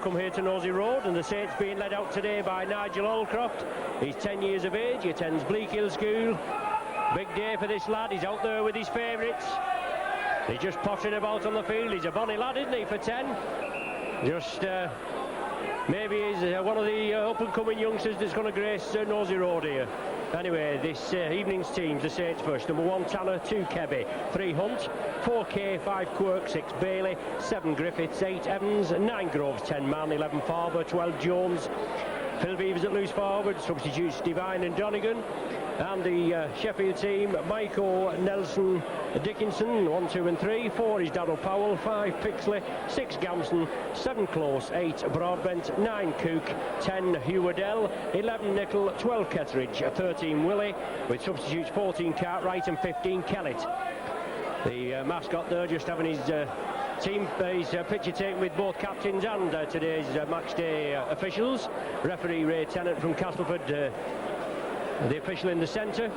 come here to Nosey Road, and the Saints being led out today by Nigel Allcroft. He's 10 years of age, he attends Bleak Hill School. Big day for this lad, he's out there with his favourites. He's just pottering about on the field. He's a bonny lad, isn't he, for 10? Just, maybe he's one of the up-and-coming youngsters that's going to grace Nosey Road here. Anyway, this evening's teams, the Saints first. Number 1, Tanner, 2, Kebby, 3, Hunt, 4, Kay, 5, Quirk, 6, Bailey, 7, Griffiths, 8, Evans, 9, Groves, 10, Mann, 11, Farber, 12, Jones. Phil Beavers at loose forward, substitutes Devine and Donegan. And the Sheffield team, Michael, Nelson, Dickinson, 1, 2 and 3. 4 is Darryl Powell, 5 Pixley, 6 Gamson, 7 Close, 8 Broadbent, 9 Cook, 10 Hugh Waddell, 11 Nickel, 12 Kettridge, 13 Willie, with substitutes 14 Cartwright and 15 Kellett. The mascot there just having his picture taken with both captains and today's match day officials. Referee Ray Tennant from Castleford, the official in the centre.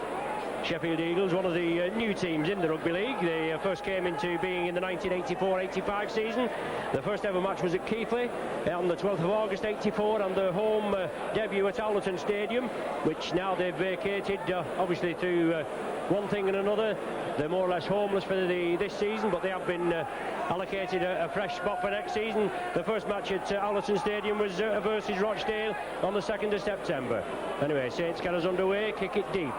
Sheffield Eagles, one of the new teams in the Rugby League. They first came into being in the 1984-85 season. The first ever match was at Keighley on the 12th of August 84, and their home debut at Allerton Stadium, which now they've vacated, obviously through one thing and another. They're more or less homeless for this season, but they have been allocated a fresh spot for next season. The first match at Allerton Stadium was versus Rochdale on the 2nd of September. Anyway, Saints get us underway, kick it deep.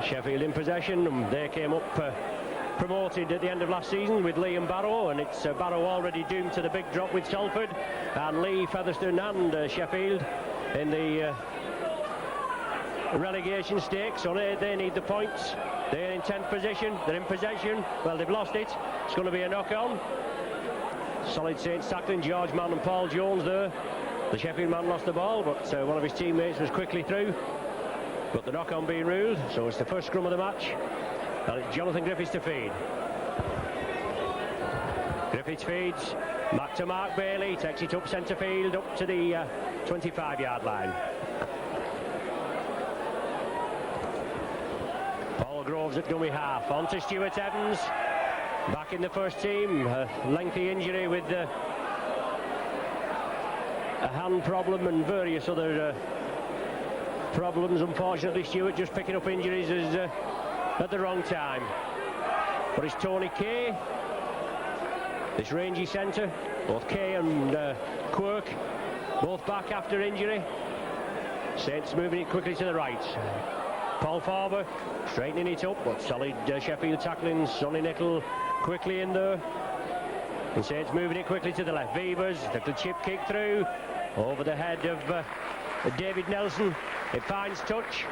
Sheffield in possession. They came up promoted at the end of last season with Lee and Barrow, and it's Barrow already doomed to the big drop with Salford, and Lee, Featherstone and Sheffield in the relegation stakes. So they need the points. They're in 10th position. They're in possession. Well, they've lost it. It's going to be a knock-on. Solid Saints tackling. George Mann and Paul Jones there. The Sheffield man lost the ball, but one of his teammates was quickly through. But the knock-on being ruled, so it's the first scrum of the match, and it's Jonathan Griffiths to feed. Griffiths feeds, back to Mark Bailey, takes it up centre field, up to the 25-yard line. Paul Groves at dummy half, on to Stuart Evans, back in the first team, a lengthy injury with a hand problem and various other problems. Unfortunately, Stewart just picking up injuries at the wrong time. But it's Tony Kay, this rangy centre. Both Kay and Quirk both back after injury. Saints moving it quickly to the right. Paul Farber straightening it up, but solid Sheffield tackling. Sonny Nickel quickly in there, and Saints moving it quickly to the left. Beavers, little chip kick through over the head of David Nelson. It finds touch.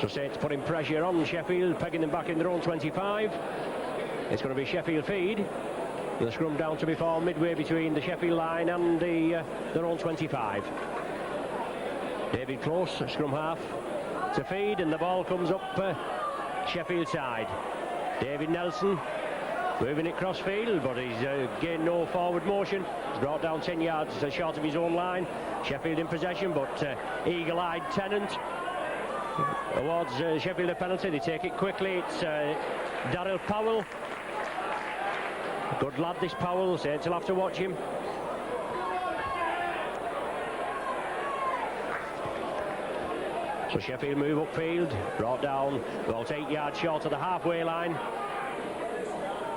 So Saints putting pressure on Sheffield, pegging them back in their own 25. It's going to be Sheffield feed. The scrum down to be formed midway between the Sheffield line and their own 25. David Close, scrum half, to feed, and the ball comes up Sheffield side. David Nelson moving it cross field, but he's gained no forward motion. He's brought down 10 yards short of his own line. Sheffield in possession, but eagle-eyed Tennant awards Sheffield a penalty. They take it quickly. It's Darryl Powell. Good lad, this Powell. Saints will have to watch him. So Sheffield move upfield, brought down about 8 yards short of the halfway line.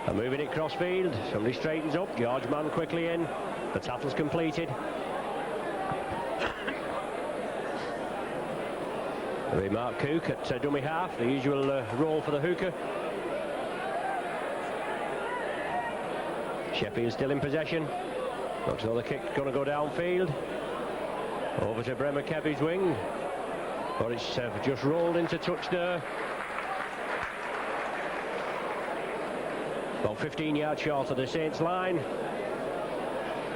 And moving it cross field, somebody straightens up, George Mann quickly in, the tackle's completed. Mark Cook at dummy half, the usual role for the hooker. Sheffield still in possession. Looks like the kick's going to go downfield. Over to Bremer Kebby's wing. But it's just rolled into touch there. About 15 yards short of the Saints line.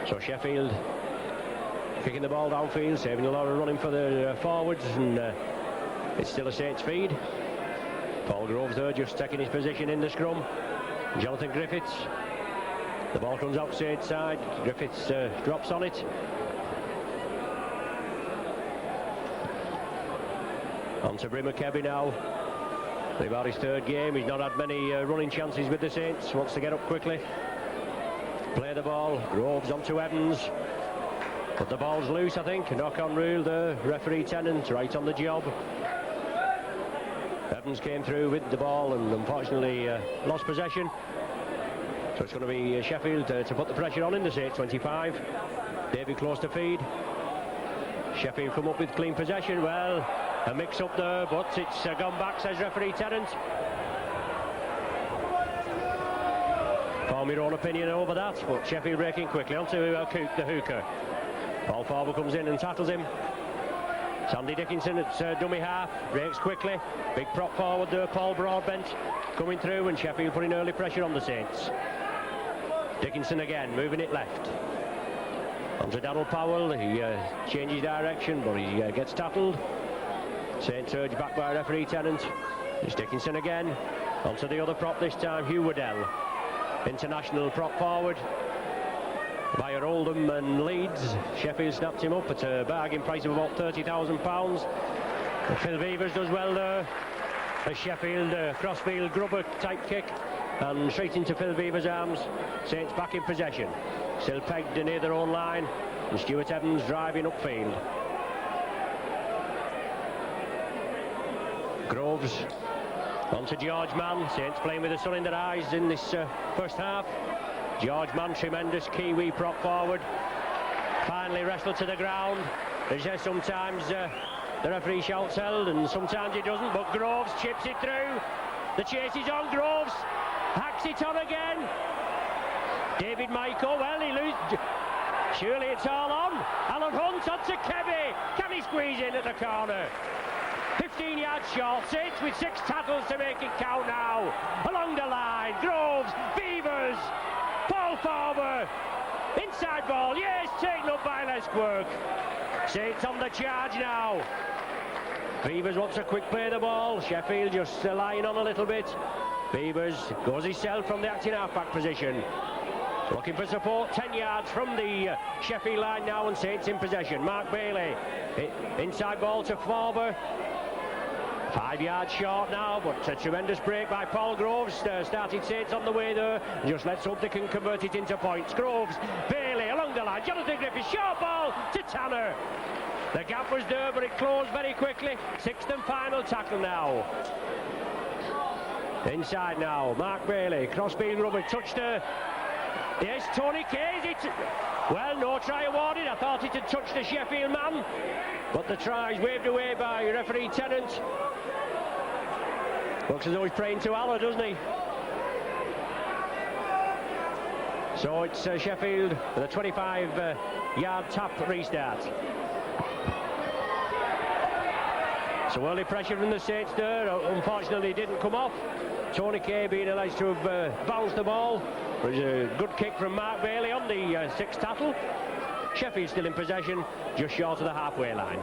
So Sheffield kicking the ball downfield, saving a lot of running for the forwards, and it's still a Saints feed. Paul Groves there just taking his position in the scrum. Jonathan Griffiths. The ball comes out Saints side. Griffiths drops on it. On to Bremer Kebby now. About his third game, he's not had many running chances with the Saints. Wants to get up quickly. Play the ball. Groves onto Evans. But the ball's loose, I think. Knock-on rule there. Referee Tennant right on the job. Evans came through with the ball and unfortunately lost possession. So it's going to be Sheffield to put the pressure on in the Saints 25. David close to feed. Sheffield come up with clean possession. Well, a mix-up there, but it's gone back, says referee Tennant. Form your own opinion over that, but Sheffield breaking quickly onto Cook, the hooker. Paul Farber comes in and tackles him. Sandy Dickinson at dummy half, breaks quickly. Big prop forward there, Paul Broadbent coming through, and Sheffield putting early pressure on the Saints. Dickinson again, moving it left. Onto Darryl Powell, he changes direction, but he gets tackled. Saints urged back by referee Tennant. It's Dickinson again. Onto the other prop this time, Hugh Waddell. International prop forward. Via Oldham and Leeds. Sheffield snapped him up at a bargain price of about £30,000. Phil Beavers does well there. A Sheffield crossfield grubber type kick. And straight into Phil Beavers' arms. Saints back in possession. Still pegged near their own line. And Stuart Evans driving upfield. Groves onto George Mann. Saints playing with the sun in their eyes in this first half. George Mann, tremendous Kiwi prop forward. Finally wrestled to the ground. There's sometimes the referee shouts held and sometimes he doesn't, but Groves chips it through. The chase is on. Groves hacks it on again. David Michael, well, he loses. Surely it's all on. Alan Hunt onto Kebby. Can he squeeze in at the corner? 15 yards short. Saints with 6 tackles to make it count now. Along the line, Groves, Beavers, Paul Farber, inside ball, yes, taken up by Lesquerk. Saints on the charge now. Beavers wants a quick play of the ball. Sheffield just lying on a little bit. Beavers goes himself from the acting half-back position. Looking for support, 10 yards from the Sheffield line now, and Saints in possession. Mark Bailey, inside ball to Farber. 5 yards short now, but a tremendous break by Paul Groves. Started Saints on the way there. Just let's hope they can convert it into points. Groves, Bailey along the line. Jonathan Griffiths, short ball to Tanner. The gap was there, but it closed very quickly. 6th and final tackle now. Inside now, Mark Bailey, crossfield rubber, touched her. Yes, Tony Kay, is it? Well, no try awarded. I thought it had touched the Sheffield man, but the try is waved away by referee Tennant. Looks as though he's praying to Allah, doesn't he? So it's Sheffield with a 25-yard tap restart. So early pressure from the Saints there. Unfortunately, it didn't come off. Tony Kay being alleged to have bounced the ball. It was a good kick from Mark Bailey on the 6th tackle. Sheffield still in possession, just short of the halfway line.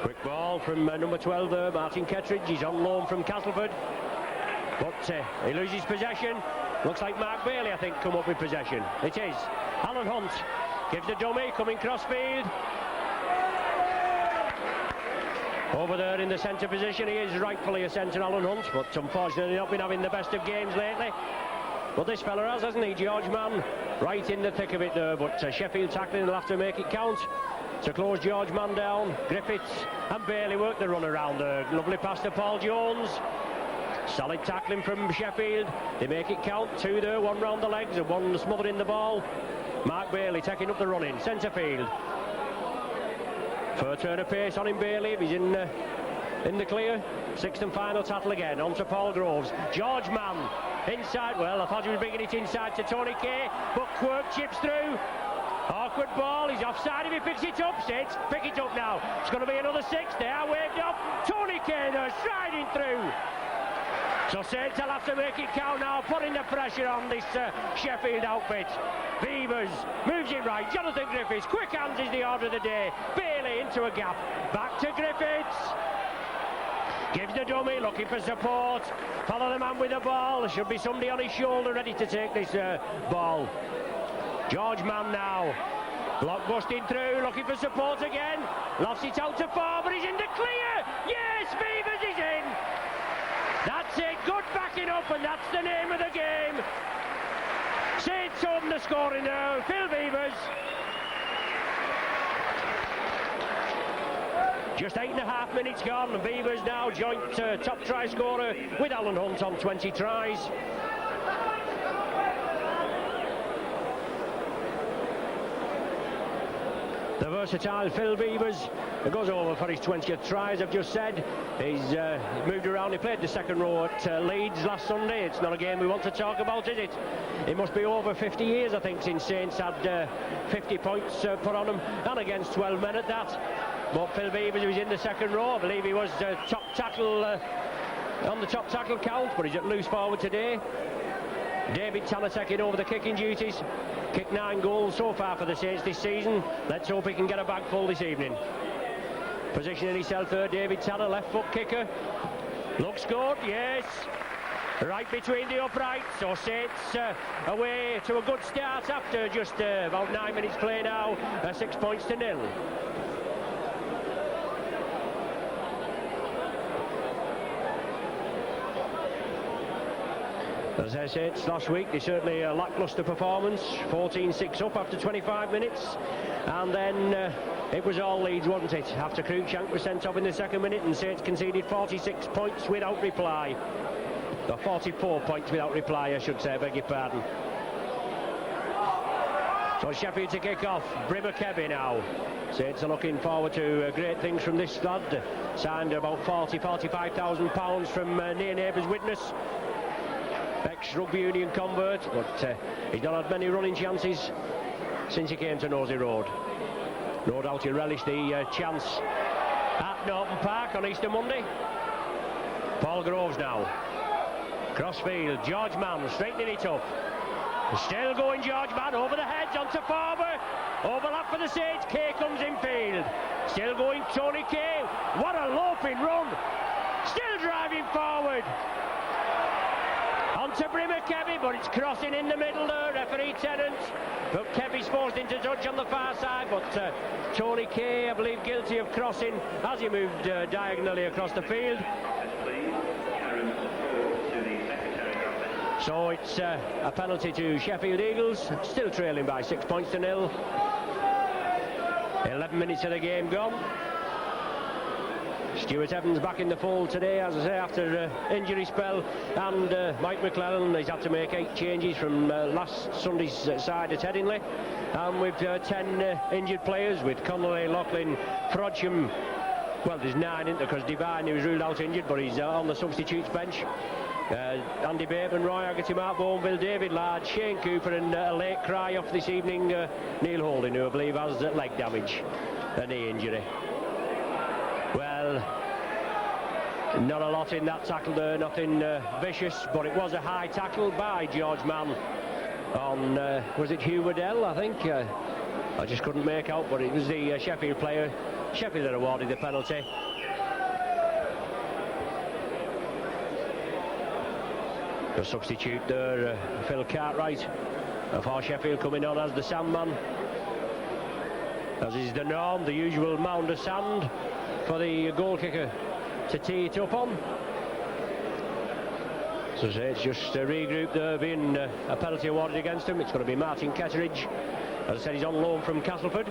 Quick ball from number 12 there, Martin Kettridge. He's on loan from Castleford. But he loses possession. Looks like Mark Bailey, I think, come up with possession. It is. Alan Hunt gives the dummy, coming crossfield. Over there in the centre position, he is rightfully a centre, Alan Hunt, but unfortunately not been having the best of games lately. But this fella has, hasn't he? George Mann, right in the thick of it there, but Sheffield tackling will have to make it count. To close George Mann down, Griffiths and Bailey work the run around there. Lovely pass to Paul Jones. Solid tackling from Sheffield. They make it count. 2 there, 1 round the legs and 1 smothering the ball. Mark Bailey taking up the run in centre field. Fair turn of pace on him, Bailey, if he's in the clear. 6th and final tackle again, on to Paul Groves. George Mann, inside, well, I thought he was bringing it inside to Tony Kay, but Quirk chips through. Awkward ball, he's offside if he picks it up. Saints pick it up now. It's going to be another 6, they are waved off. Tony Kay there, striding through. So Saints will have to make it count now, putting the pressure on this Sheffield outfit. Beavers moves it right. Jonathan Griffiths, quick hands is the order of the day. Bailey into a gap. Back to Griffiths. Gives the dummy, looking for support. Follow the man with the ball. There should be somebody on his shoulder ready to take this ball. George Mann now. Block busting through, looking for support again. Lost it out to Farber, he's in the clear. Yes, scoring now, Phil Beavers. Just 8.5 minutes gone, and Beavers now joint top try scorer with Alan Hunt on 20 tries. The versatile Phil Beavers goes over for his 20th try, as I've just said. He's moved around. He played the second row at Leeds last Sunday. It's not a game we want to talk about, is it? It must be over 50 years, I think, since Saints had 50 points put on him, and against 12 men at that. But Phil Beavers, who was in the second row, I believe he was top tackle on the top tackle count, but he's at loose forward today. David Tanner taking over the kicking duties. Kicked 9 goals so far for the Saints this season. Let's hope he can get a bag full this evening. Positioning himself there, David Tanner, left foot kicker. Looks good, yes. Right between the uprights. So Saints away to a good start after just about 9 minutes play now. 6 points to 0. As I said, last week, they certainly a lacklustre performance, 14-6 up after 25 minutes, and then it was all Leeds, wasn't it? After Cruikshank was sent off in the second minute, and Saints conceded 46 points without reply. Or 44 points without reply, I should say, I beg your pardon. So Sheffield to kick off, Brimmer Kebby now. Saints are looking forward to great things from this lad. Signed about £45,000 from near neighbours Witness. Ex-rugby union convert, but he's not had many running chances since he came to Nosey Road. No doubt he'll relish the chance at Norton Park on Easter Monday. Paul Groves now. Crossfield, George Mann straightening it up. Still going George Mann over the heads onto Farber. Overlap for the Saints, Kay comes in field. Still going Tony Kay. What a loping run. Still driving forward. On to Brimmer Kebby, but it's crossing in the middle there, referee Tennant. But Kebby's forced into touch on the far side, but Tony Kay, I believe, guilty of crossing as he moved diagonally across the field. So it's a penalty to Sheffield Eagles, still trailing by 6 points to 0. 11 minutes of the game gone. Stuart Evans back in the fold today, as I say, after injury spell, and Mike McClellan, he's had to make 8 changes from last Sunday's side at Headingley, and with 10 injured players, with Connolly, Loughlin, Frodsham. Well, there's 9 in there because Devine, who was ruled out injured, but he's on the substitutes bench. Andy Bateman, Roy Haggerty, Mark Bourneville, David Laird, Shane Cooper, and a late cry off this evening, Neil Holding, who I believe has leg damage, a knee injury. Well, not a lot in that tackle there, nothing vicious, but it was a high tackle by George Mann on, was it Hugh Waddell, I think? I just couldn't make out, but it was the Sheffield player. Sheffield had awarded the penalty. The substitute there, Phil Cartwright, for Sheffield, coming on as the Sandman. As is the norm, the usual mound of sand for the goal kicker to tee it up on. So it's just a regroup there, being a penalty awarded against him. It's going to be Martin Ketteridge. As I said, he's on loan from Castleford.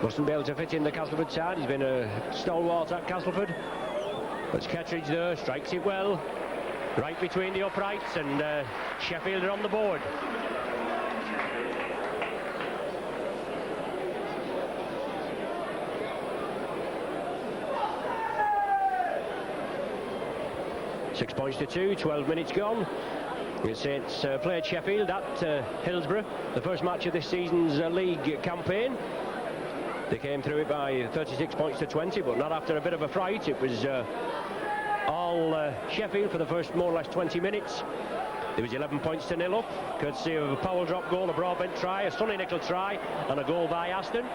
Wasn't be able to fit in the Castleford side. He's been a stalwart at Castleford. But Ketteridge there, strikes it well. Right between the uprights, and Sheffield are on the board. Six points to 2, 12 minutes gone. Saints played Sheffield at Hillsborough, the first match of this season's league campaign. They came through it by 36 points to 20, but not after a bit of a fright. It was all Sheffield for the first more or less 20 minutes. There was 11 points to 0 up, courtesy of a Powell drop goal, a Broadbent try, a Sonny Nicol try, and a goal by Aston.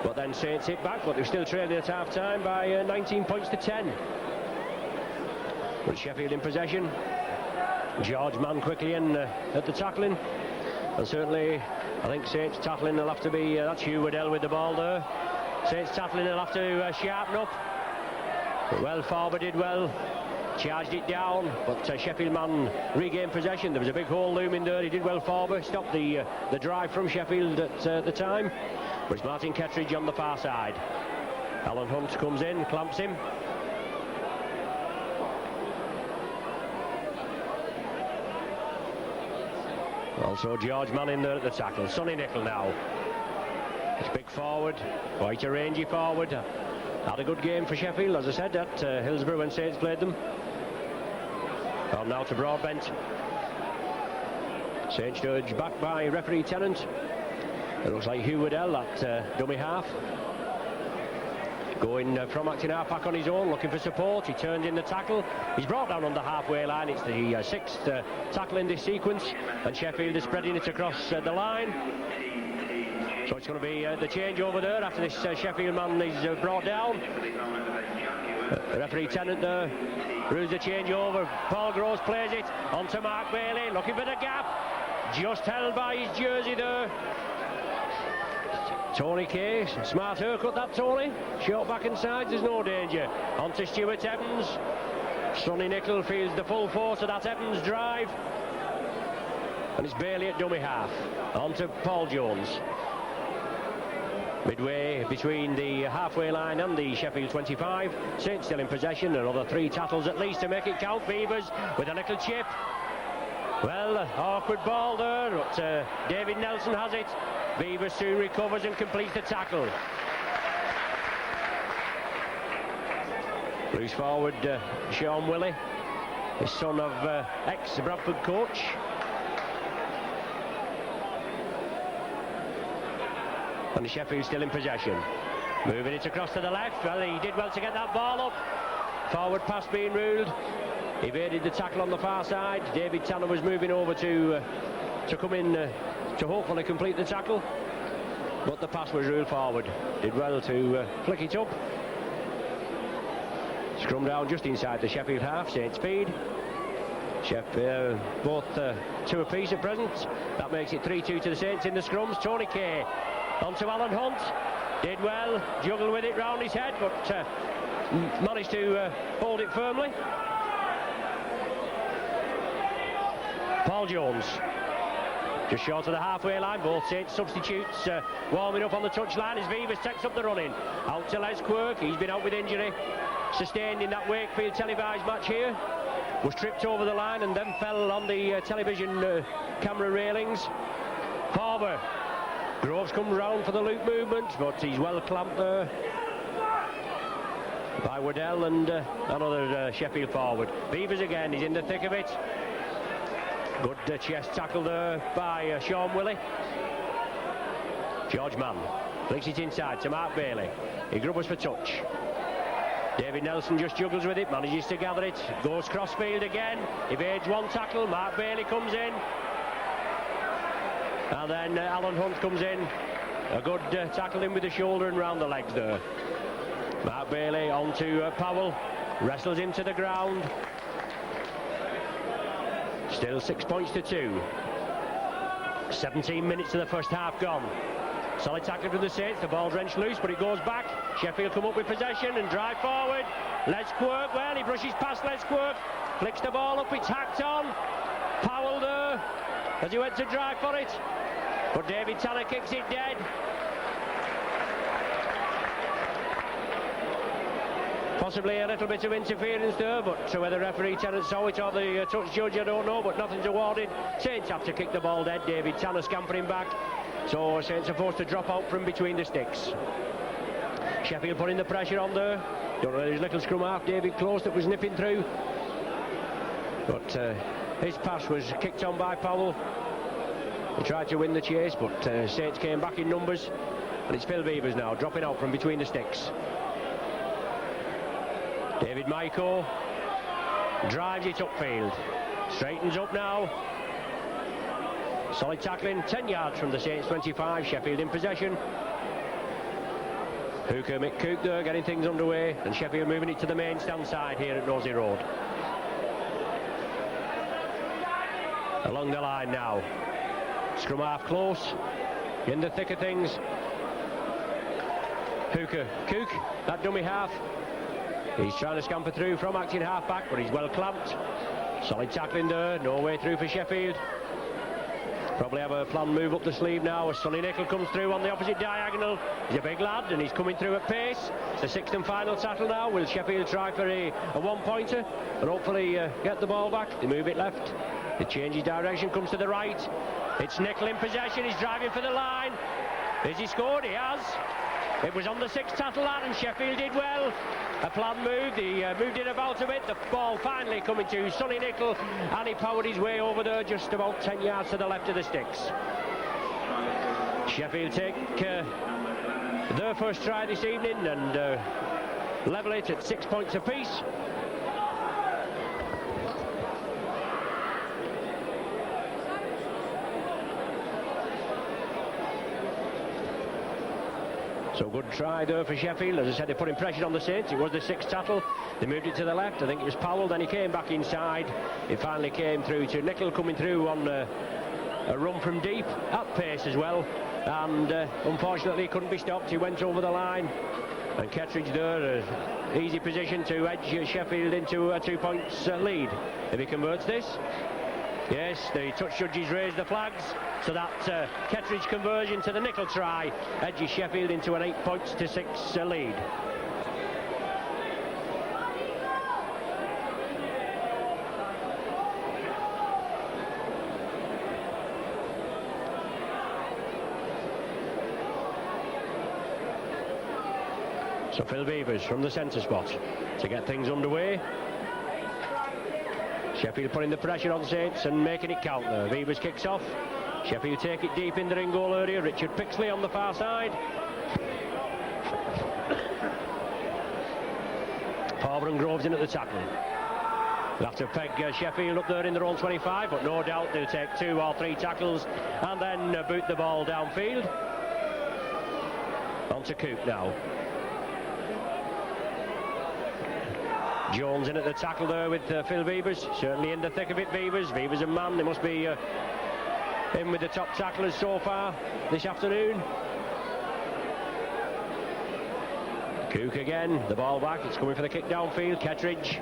But then Saints hit back, but they were still trailing at half-time by 19 points to 10. But Sheffield in possession. George Mann quickly in at the tackling, and certainly I think Saints tackling will have to be that's Hugh Waddell with the ball there. Saints tackling will have to sharpen up. But well, Farber did well charged it down, but Sheffield man regained possession. There was a big hole looming there. He did well forward, stopped the drive from Sheffield at the time. But it's Martin Kettridge on the far side. Alan Hunt comes in, clamps him. Also George Mann in there at the tackle. Sonny Nicol now. It's big forward, quite a rangy forward. Had a good game for Sheffield, as I said, at Hillsborough when Saints played them. On now to Broadbent. St Sturge back by referee Tennant. It looks like Hugh Waddell, that dummy half. Going from acting half back on his own, looking for support. He turns in the tackle. He's brought down on the halfway line. It's the sixth tackle in this sequence, and Sheffield is spreading it across the line. So it's going to be the change over there after this Sheffield man is brought down. Referee Tennant there rules the change over. Paul Groves plays it onto Mark Bailey, looking for the gap. Just held by his jersey there. Tony Kay, smart haircut that Tony. Short back inside, there's no danger. On to Stuart Evans. Sonny Nicol feels the full force of that Evans drive. And it's Bailey at dummy half. On to Paul Jones. Midway between the halfway line and the Sheffield 25. Saints still in possession. Another 3 tackles at least to make it count. Beavers with a little chip. Well, awkward ball there, but David Nelson has it. Beavers soon recovers and completes the tackle. Loose forward, Sean Willey, the son of ex-Bradford coach. And Sheffield still in possession. Moving it across to the left. Well, he did well to get that ball up. Forward pass being ruled. Evaded the tackle on the far side. David Tanner was moving over to come in to hopefully complete the tackle. But the pass was ruled forward. Did well to flick it up. Scrum down just inside the Sheffield half. Saints feed. Both 2 apiece at present. That makes it 3-2 to the Saints in the scrums. Tony Kay onto Alan Hunt. Did well. Juggled with it round his head, but managed to hold it firmly. Paul Jones. Just short of the halfway line. Both Saints substitutes warming up on the touchline as Beavers takes up the running. Out to Les Quirk. He's been out with injury. Sustained in that Wakefield televised match here. Was tripped over the line and then fell on the television camera railings. Forward. Groves comes round for the loop movement, but he's well clamped there by Waddell and another Sheffield forward. Beavers again, he's in the thick of it. Good chest tackle there by Sean Willey. George Mann flicks it inside to Mark Bailey. He grubbers for touch. David Nelson just juggles with it, manages to gather it, goes crossfield again, evades one tackle. Mark Bailey comes in, and then Alan Hunt comes in. A good tackle in with the shoulder and round the legs there. Mark Bailey on to Powell, wrestles him to the ground. Still 6 points to 2. 17 minutes of the first half gone. Solid tackle from the Saints, the ball wrenched loose, but it goes back. Sheffield come up with possession and drive forward. Les Quirk, well, he brushes past Les Quirk, flicks the ball up, it's hacked on. Powell there, as he went to drive for it, but David Tanner kicks it dead. Possibly a little bit of interference there, but whether referee Tennant saw it or the touch judge, I don't know, but nothing's awarded. Saints have to kick the ball dead. David Tanner scampering back, so Saints are forced to drop out from between the sticks. Sheffield putting the pressure on there. Don't know, there's little scrum half, David Close, that was nipping through, but his pass was kicked on by Powell. He tried to win the chase, but Saints came back in numbers, and it's Phil Beavers now dropping out from between the sticks. David Maiko drives it upfield, straightens up now. Solid tackling, 10 yards from the Saints 25. Sheffield in possession. Hooker McCook there getting things underway, and Sheffield moving it to the main stand side here at Nosey Road. Along the line now. Scrum half close, in the thick of things. Hooker, Cook, that dummy half. He's trying to scamper through from acting half-back, but he's well clamped. Solid tackling there, no way through for Sheffield. Probably have a planned move up the sleeve now as Sonny Nicol comes through on the opposite diagonal. He's a big lad and he's coming through at pace. It's the sixth and final tackle now. Will Sheffield try for a one-pointer and hopefully get the ball back? They move it left. They change his direction, comes to the right. It's Nicol in possession, he's driving for the line. Has he scored? He has. It was on the sixth tackle, lad, and Sheffield did well. A planned move, he moved it about a bit. The ball finally coming to Sonny Nicol, and he powered his way over there just about 10 yards to the left of the sticks. Sheffield take their first try this evening and level it at 6 points apiece. So good try there for Sheffield. As I said, they're putting pressure on the Saints. It was the sixth tackle. They moved it to the left. I think it was Powell. Then he came back inside. It finally came through to Nicol, coming through on a run from deep at pace as well. And unfortunately, he couldn't be stopped. He went over the line. And Kettridge there, easy position to edge Sheffield into a 2 points lead. If he converts this. Yes, the touch judges raised the flags, so that Kettridge conversion to the Nicol try edges Sheffield into an 8 points to 6 lead. So Phil Beavers from the centre spot to get things underway. Sheffield putting the pressure on Saints and making it count there. Beavers kicks off. Sheffield take it deep in the ring goal area. Richard Pixley on the far side. Farber and Groves in at the tackling. They'll have to peg Sheffield up there in their own 25, but no doubt they'll take 2 or 3 tackles and then boot the ball downfield. On to Coop now. Jones in at the tackle there with Phil Beavers, certainly in the thick of it. Beavers a man, they must be in with the top tacklers so far this afternoon. Cook again, the ball back, it's coming for the kick downfield. Kettridge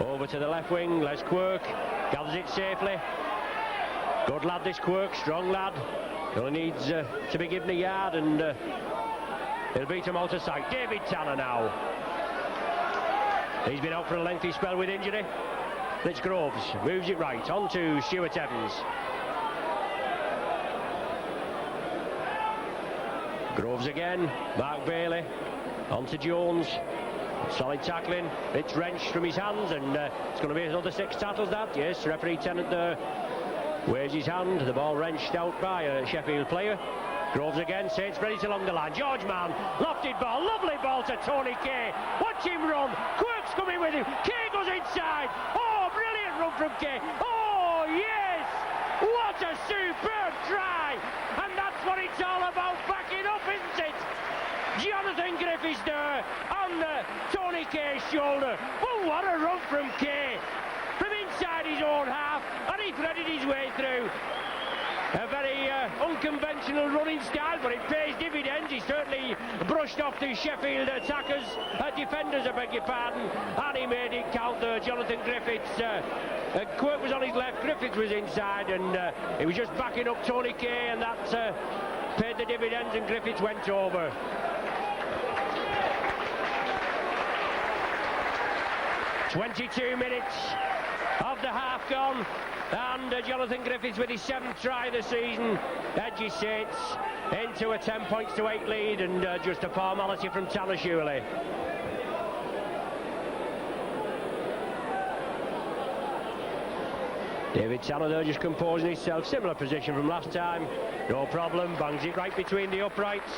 over to the left wing. Les Quirk gathers it safely. Good lad this Quirk, strong lad, only needs to be given a yard and he'll beat him out of sight. David Tanner now. He's been out for a lengthy spell with injury. It's Groves, moves it right, on to Stuart Evans. Groves again, Mark Bailey, on to Jones. Solid tackling, it's wrenched from his hands and it's going to be another 6 tackles that. Yes, referee Tennant there waves his hand, the ball wrenched out by a Sheffield player. Groves again, Saints ready to along the line. George Mann, lofted ball, lovely ball to Tony Kay. Watch him run, Quirk's coming with him. Kay goes inside. Oh, brilliant run from Kay. Oh, yes! What a superb try! And that's what it's all about, backing up, isn't it? Jonathan Griffiths there on Tony Kay's shoulder. Well, what a run from Kay. From inside his own half, and he threaded his way through. A very unconventional running style, but it pays dividends. He certainly brushed off the Sheffield attackers, defenders, I beg your pardon, and he made it count there. Jonathan Griffiths, Quirk was on his left, Griffiths was inside, and he was just backing up Tony Kay, and that paid the dividends, and Griffiths went over. "22 minutes of the half gone. And Jonathan Griffiths with his 7th try of the season edges Saints into a 10 points to 8 lead, and just a formality from Tanner surely. David Tanner there just composing himself, similar position from last time, no problem, bangs it right between the uprights.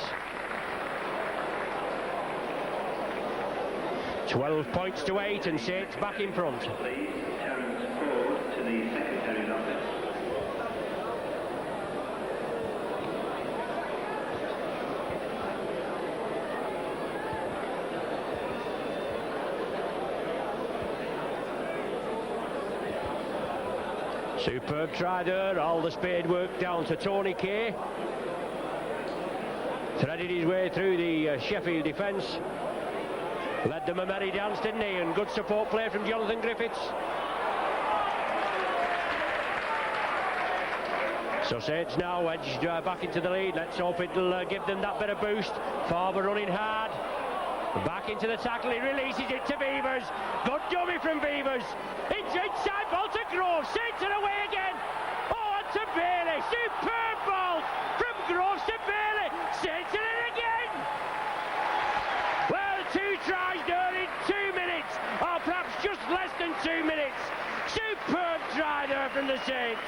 12 points to 8 and Saints back in front. Superb try there, all the spade work down to Tony Kay. Threaded his way through the Sheffield defence. Led them a merry dance, didn't he? And good support play from Jonathan Griffiths. So Saints now edged back into the lead. Let's hope it'll give them that bit of boost. Farber running hard. Back into the tackle, he releases it to Beavers. Good dummy from Beavers. It's inside ball to Groves. Saints are away again. Oh, and to Bailey. Superb ball from Groves to Bailey. Saints are in again. Well, 2 tries there in 2 minutes, or perhaps just less than 2 minutes. Superb try there from the Saints.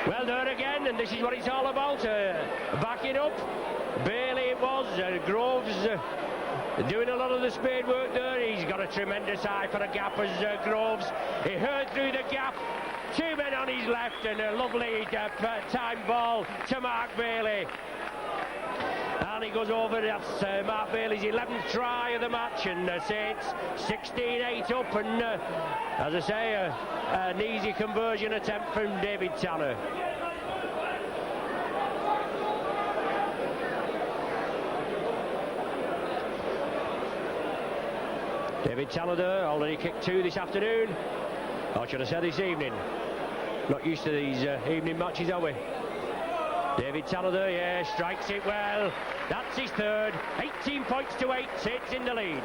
Well, there again, and this is what it's all about, backing up. Bailey it was, Groves doing a lot of the spade work there. He's got a tremendous eye for a gap as Groves. He heard through the gap, 2 men on his left, and a lovely time ball to Mark Bailey. And he goes over, that's Mark Bailey's 11th try of the match, and Saints 16-8 up, and as I say, an easy conversion attempt from David Tanner. David Tanner there, already kicked 2 this afternoon, or should I say this evening. Not used to these evening matches, are we? David Tanner there, yeah, strikes it well. That's his 3rd. 18 points to 8. Saints in the lead.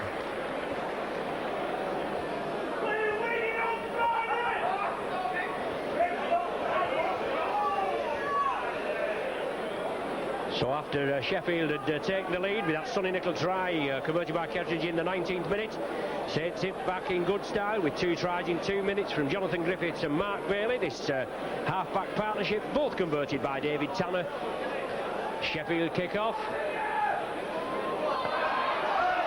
So after Sheffield had taken the lead with that Sonny Nicol try converted by Kettridge in the 19th minute, Saints it back in good style with 2 tries in 2 minutes from Jonathan Griffiths and Mark Bailey. This half-back partnership, both converted by David Tanner. Sheffield kick-off.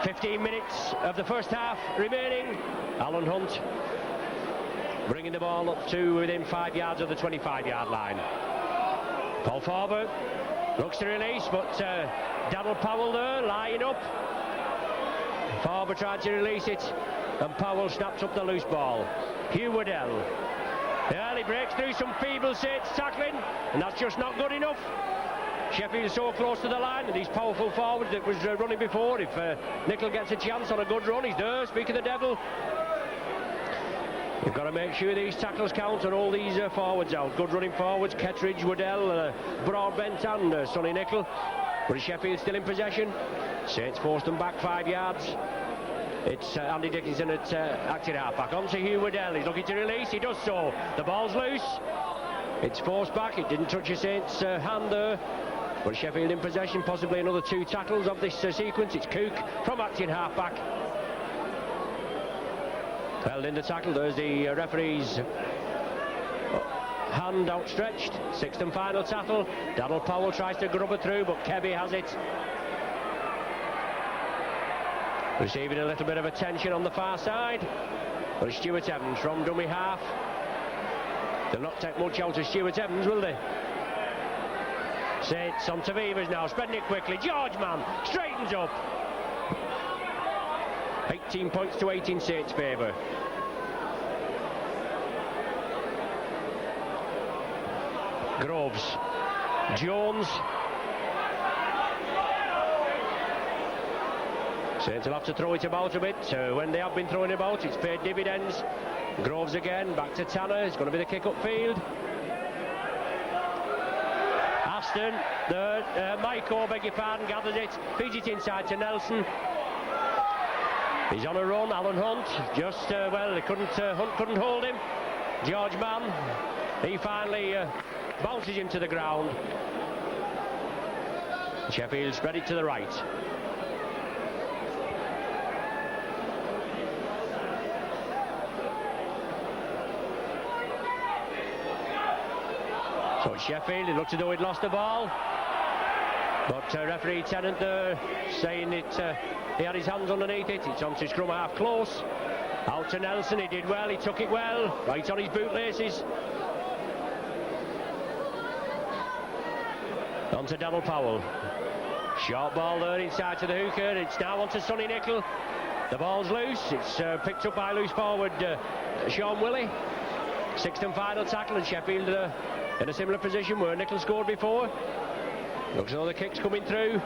15 minutes of the first half remaining. Alan Hunt bringing the ball up to within 5 yards of the 25-yard line. Paul Farber looks to release, but Daniel Powell there, lying up. Farber tried to release it, and Powell snaps up the loose ball. Hugh Waddell. Well, he breaks through some feeble Saints tackling, and that's just not good enough. Sheffield so close to the line, and these powerful forwards that was running before. If Nicol gets a chance on a good run, he's there, speak of the devil. You've got to make sure these tackles count and all these forwards out. Good running forwards, Kettridge, Waddell, Broadbent and Sonny Nicol. But Sheffield still in possession. Saints forced them back 5 yards. It's Andy Dickinson at acting half-back. On to Hugh Waddell, he's looking to release, he does so. The ball's loose. It's forced back, it didn't touch a Saints hand there. But Sheffield in possession, possibly another 2 tackles of this sequence. It's Cook from acting half-back. Held in the tackle, there's the referee's hand outstretched. 6th and final tackle. Daniel Powell tries to grub it through, but Kebby has it. Receiving a little bit of attention on the far side. But Stuart Evans from dummy half. They'll not take much out of Stuart Evans, will they? Saints on to Beavers now, spreading it quickly. George Mann straightens up. 18 points to 8 in Saints' favour. Groves, Jones. Saints will have to throw it about a bit. When they have been throwing it about, it's paid dividends. Groves again, back to Tanner. It's going to be the kick upfield. Aston, Maiko, beg your pardon, gathers it, feeds it inside to Nelson. He's on a run, Alan Hunt, just, well, Hunt couldn't hold him. George Mann, he finally bounces him to the ground. Sheffield spread it to the right. So Sheffield, it looked as though he'd lost the ball. But referee Tennant there saying it, he had his hands underneath it. It's on to scrum half close. Out to Nelson, he did well, he took it well. Right on his bootlaces. On to Daniel Powell. Short ball there inside to the hooker. It's now on to Sonny Nicol. The ball's loose. It's picked up by loose forward Sean Willey. 6th and final tackle, and Sheffield in a similar position where Nickel scored before. Looks as though the kick's coming through.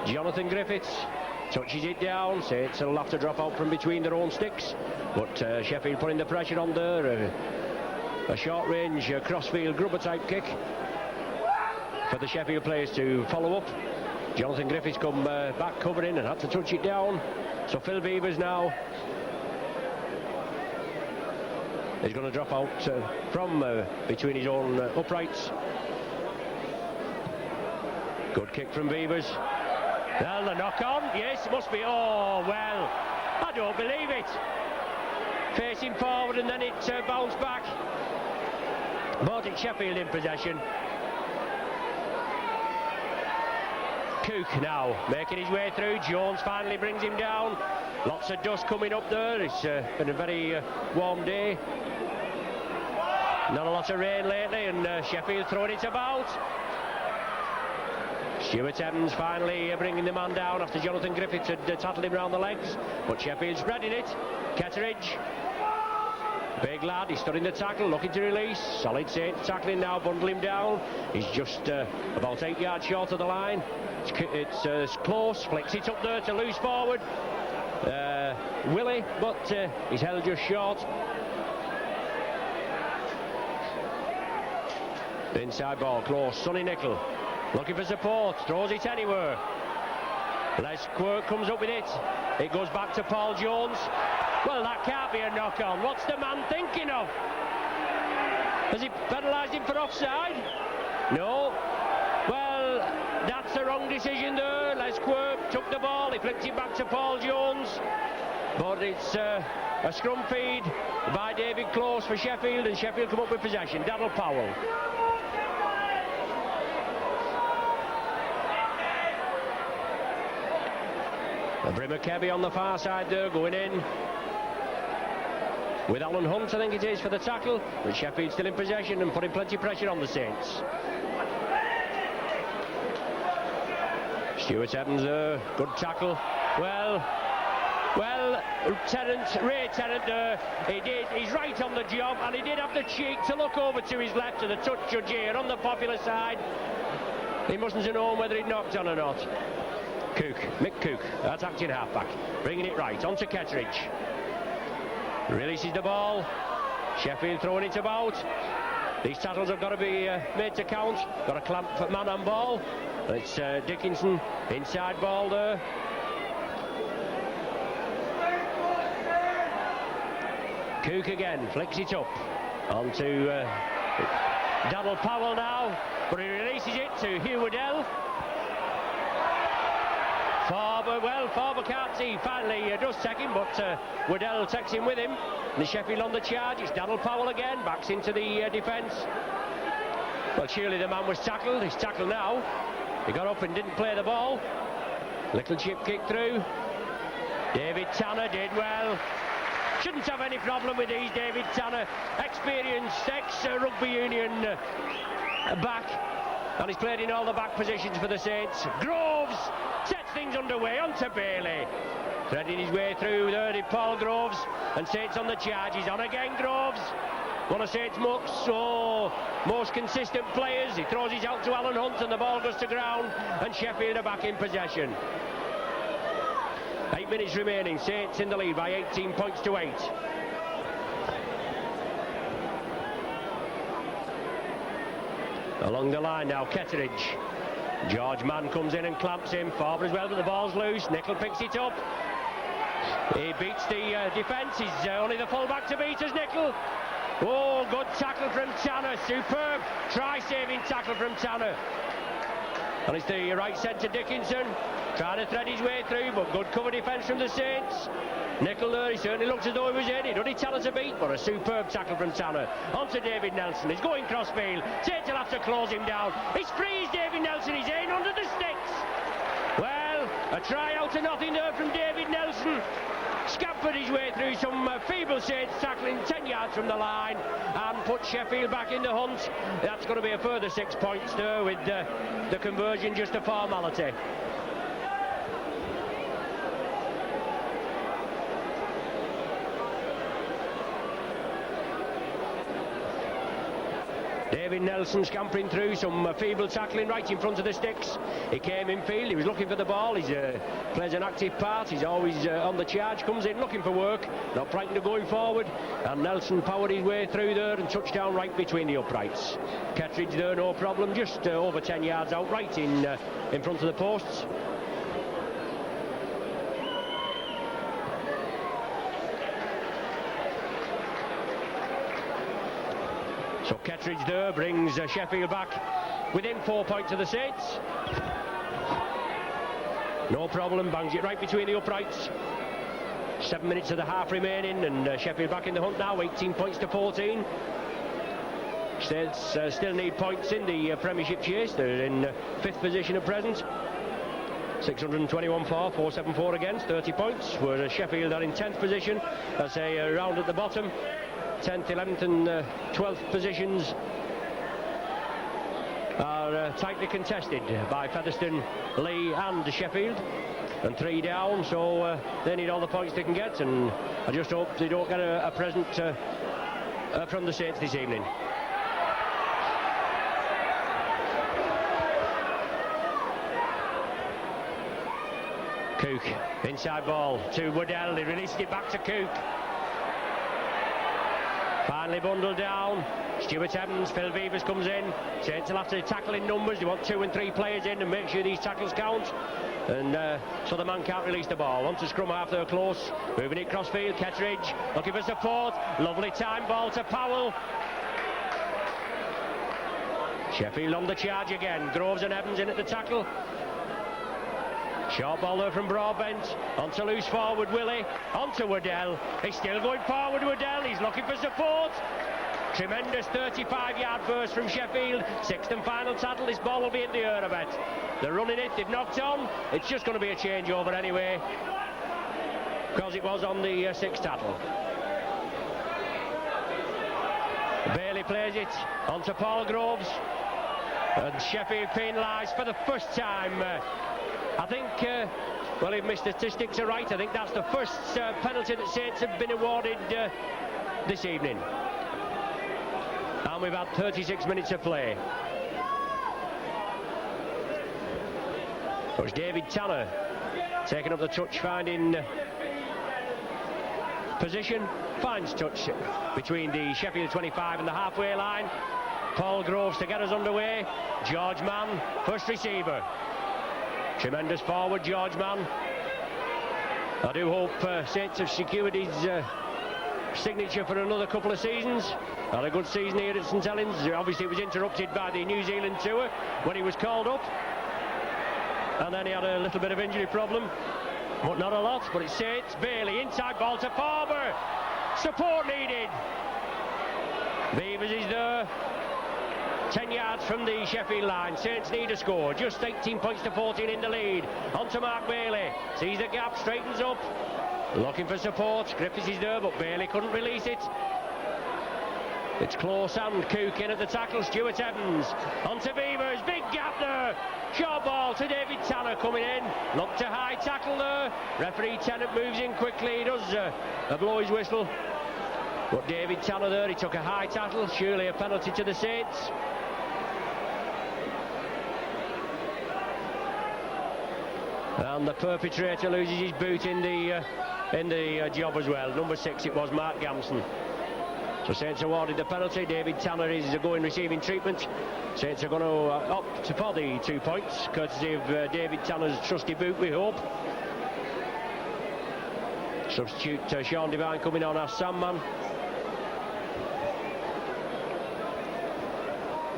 Jonathan Griffiths touches it down. Saints will have to drop out from between their own sticks, but Sheffield putting the pressure on there. A short range crossfield grubber type kick for the Sheffield players to follow up. Jonathan Griffiths come back covering and had to touch it down. So Phil Beavers now is going to drop out from between his own uprights. Good kick from Beavers. Well, the knock on, yes, it must be. Oh, well, I don't believe it. Facing forward and then it bounced back. But it's Sheffield in possession. Cook now making his way through. Jones finally brings him down. Lots of dust coming up there. It's been a very warm day. Not a lot of rain lately, and Sheffield throwing it about. Stuart Evans finally bringing the man down after Jonathan Griffiths had tattled him round the legs, but Sheffield spreading it. Ketteridge, big lad, he stood in the tackle, looking to release. Solid Saints tackling now, bundle him down. He's just about 8 yards short of the line. It's close, flicks it up there to loose forward. Willie, but he's held just short. Inside ball, close, Sonny Nickel. Looking for support, throws it anywhere. Les Quirk comes up with it. It goes back to Paul Jones. Well, that can't be a knock-on. What's the man thinking of? Has he penalised him for offside? No. Well, that's the wrong decision there. Les Quirk took the ball, he flicked it back to Paul Jones. But it's a scrum feed by David Close for Sheffield, and Sheffield come up with possession. Daryl Powell. Brimmer Kebby on the far side there, going in with Alan Hunt, I think it is, for the tackle. But Sheffield still in possession and putting plenty of pressure on the Saints. Stuart Evans there, good tackle. Well, Ray Tennant there, he's right on the job, and he did have the cheek to look over to his left to the touch judge here on the popular side. He mustn't have known whether he'd knocked on or not. Mick Cook, that's acting halfback, bringing it right onto Ketteridge. Releases the ball. Sheffield throwing it about. These tackles have got to be made to count. Got a clamp for man on ball. It's Dickinson, inside ball there. Cook again, flicks it up onto Daryl Powell now, but he releases it to Hugh Waddell. Farber can't see, finally does take him, but Waddell takes him with him. And the Sheffield on the charge, it's Daryl Powell again, backs into the defence. Well, surely the man was tackled, he's tackled now. He got up and didn't play the ball. Little chip kick through. David Tanner did well. Shouldn't have any problem with these, David Tanner. Experienced ex-rugby union back. And he's played in all the back positions for the Saints. Groves sets things underway onto Bailey. Threading his way through there did Paul Groves. And Saints on the charge. He's on again, Groves. One of Saints' most consistent players. He throws it out to Alan Hunt and the ball goes to ground. And Sheffield are back in possession. 8 minutes remaining. Saints in the lead by 18 points to 8. Along the line now, Ketteridge. George Mann comes in and clamps him. Farber as well, but the ball's loose. Nickel picks it up. He beats the defence. He's only the full-back to beat us, Nickel. Oh, good tackle from Tanner. Superb try-saving tackle from Tanner. And it's the right centre Dickinson. Trying to thread his way through, but good cover defence from the Saints. Nickel there, he certainly looks as though he was in. He'd only tell us a beat, but a superb tackle from Tanner. On to David Nelson, he's going crossfield. Saints will have to close him down. He's free, David Nelson, he's in under the sticks. Well, a try out to nothing there from David Nelson. Scampered his way through some feeble Saints tackling 10 yards from the line and put Sheffield back in the hunt. That's going to be a further 6 points there with the conversion just a formality. David Nelson scampering through, some feeble tackling right in front of the sticks. He came in field, he was looking for the ball, he plays an active part, he's always on the charge, comes in looking for work, not frightened of going forward, and Nelson powered his way through there and touched down right between the uprights. Kettridge there, no problem, just over 10 yards out, right in front of the posts. So Kettridge there brings Sheffield back within 4 points of the Saints. No problem, bangs it right between the uprights. 7 minutes of the half remaining, and Sheffield back in the hunt now, 18 points to 14. Saints still need points in the Premiership chase. They're in 5th position at present. 621 for, 474 against, 30 points. Whereas Sheffield are in 10th position. That's a round at the bottom. 10th, 11th and 12th positions are tightly contested by Featherstone, Lee and Sheffield, and 3 down, so they need all the points they can get, and I just hope they don't get a present from the Saints this evening. Cook, inside ball to Waddell, he released it back to Cook. Finally bundled down. Stuart Evans, Phil Beavers comes in. Saints will have to tackle in numbers. They want 2 and 3 players in and make sure these tackles count. And so the man can't release the ball. Onto scrum half there close. Moving it crossfield. Kettridge looking for support. Lovely time ball to Powell. Sheffield on the charge again. Groves and Evans in at the tackle. Short ball there from Broadbent, onto loose forward Willie, onto Waddell, he's still going forward Waddell, he's looking for support. Tremendous 35-yard burst from Sheffield, 6th and final tackle, this ball will be in the air a bit. They're running it, they've knocked on, it's just going to be a changeover anyway, because it was on the 6th tackle. Bailey plays it, onto Paul Groves, and Sheffield penalised for the first time. I think, well, if my statistics are right, I think that's the first penalty that Saints have been awarded this evening. And we've had 36 minutes of play. It was David Tanner taking up the touch, finding position, finds touch between the Sheffield 25 and the halfway line. Paul Groves to get us underway. George Mann, first receiver. Tremendous forward, George Mann. I do hope Saints have secured his signature for another couple of seasons. Had a good season here at St Helens. Obviously it was interrupted by the New Zealand tour when he was called up. And then he had a little bit of injury problem. But not a lot, but it's Saints. Bailey, inside ball to Farber. Support needed. Beavers is there. 10 yards from the Sheffield line. Saints need a score. Just 18 points to 14 in the lead. On to Mark Bailey. Sees the gap, straightens up. Looking for support. Griffiths is there, but Bailey couldn't release it. It's close and Cook in at the tackle. Stuart Evans. On to Beavers. Big gap there. Short ball to David Tanner coming in. Look to high tackle there. Referee Tennant moves in quickly. He does blow his whistle. But David Tanner there, he took a high tackle. Surely a penalty to the Saints. And the perpetrator loses his boot in the job as well. Number 6, it was Mark Gamson. So Saints awarded the penalty. David Tanner is going receiving treatment. Saints are going to opt for the 2 points, courtesy of David Tanner's trusty boot, we hope. Substitute Sean Devine coming on as Sandman.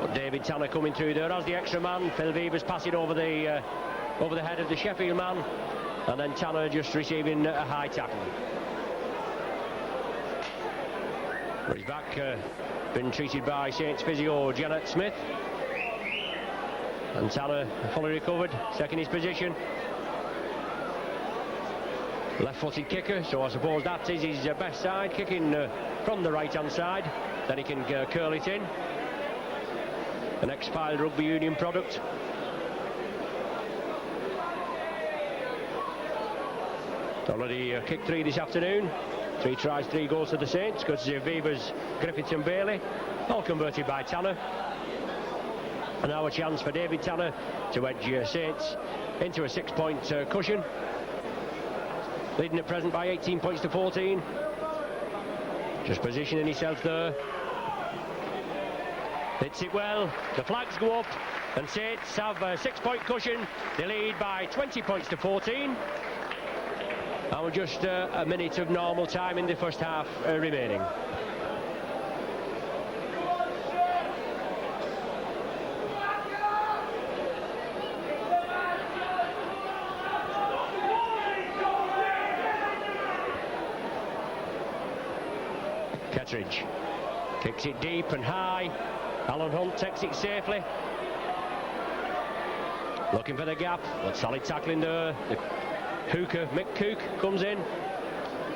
But David Tanner coming through there as the extra man. Phil Beavers passing over the head of the Sheffield man, and then Tanner just receiving a high tackle. But he's back, been treated by Saints physio Janet Smith, and Tanner fully recovered, second his position. Left-footed kicker, so I suppose that is his best side, kicking from the right-hand side, then he can curl it in. An ex-Fylde Rugby Union product. Already kicked 3 this afternoon. 3 tries, 3 goals to the Saints. Courtesy of Beavers, Griffiths and Bailey. All converted by Tanner. And now a chance for David Tanner to edge Saints into a 6-point cushion. Leading at present by 18 points to 14. Just positioning himself there. Hits it well. The flags go up. And Saints have a 6-point cushion. They lead by 20 points to 14. And we're just a minute of normal time in the first half remaining. Kettridge kicks it deep and high. Alan Hunt takes it safely. Looking for the gap, but solid tackling there. The hooker, Mick Cook, comes in.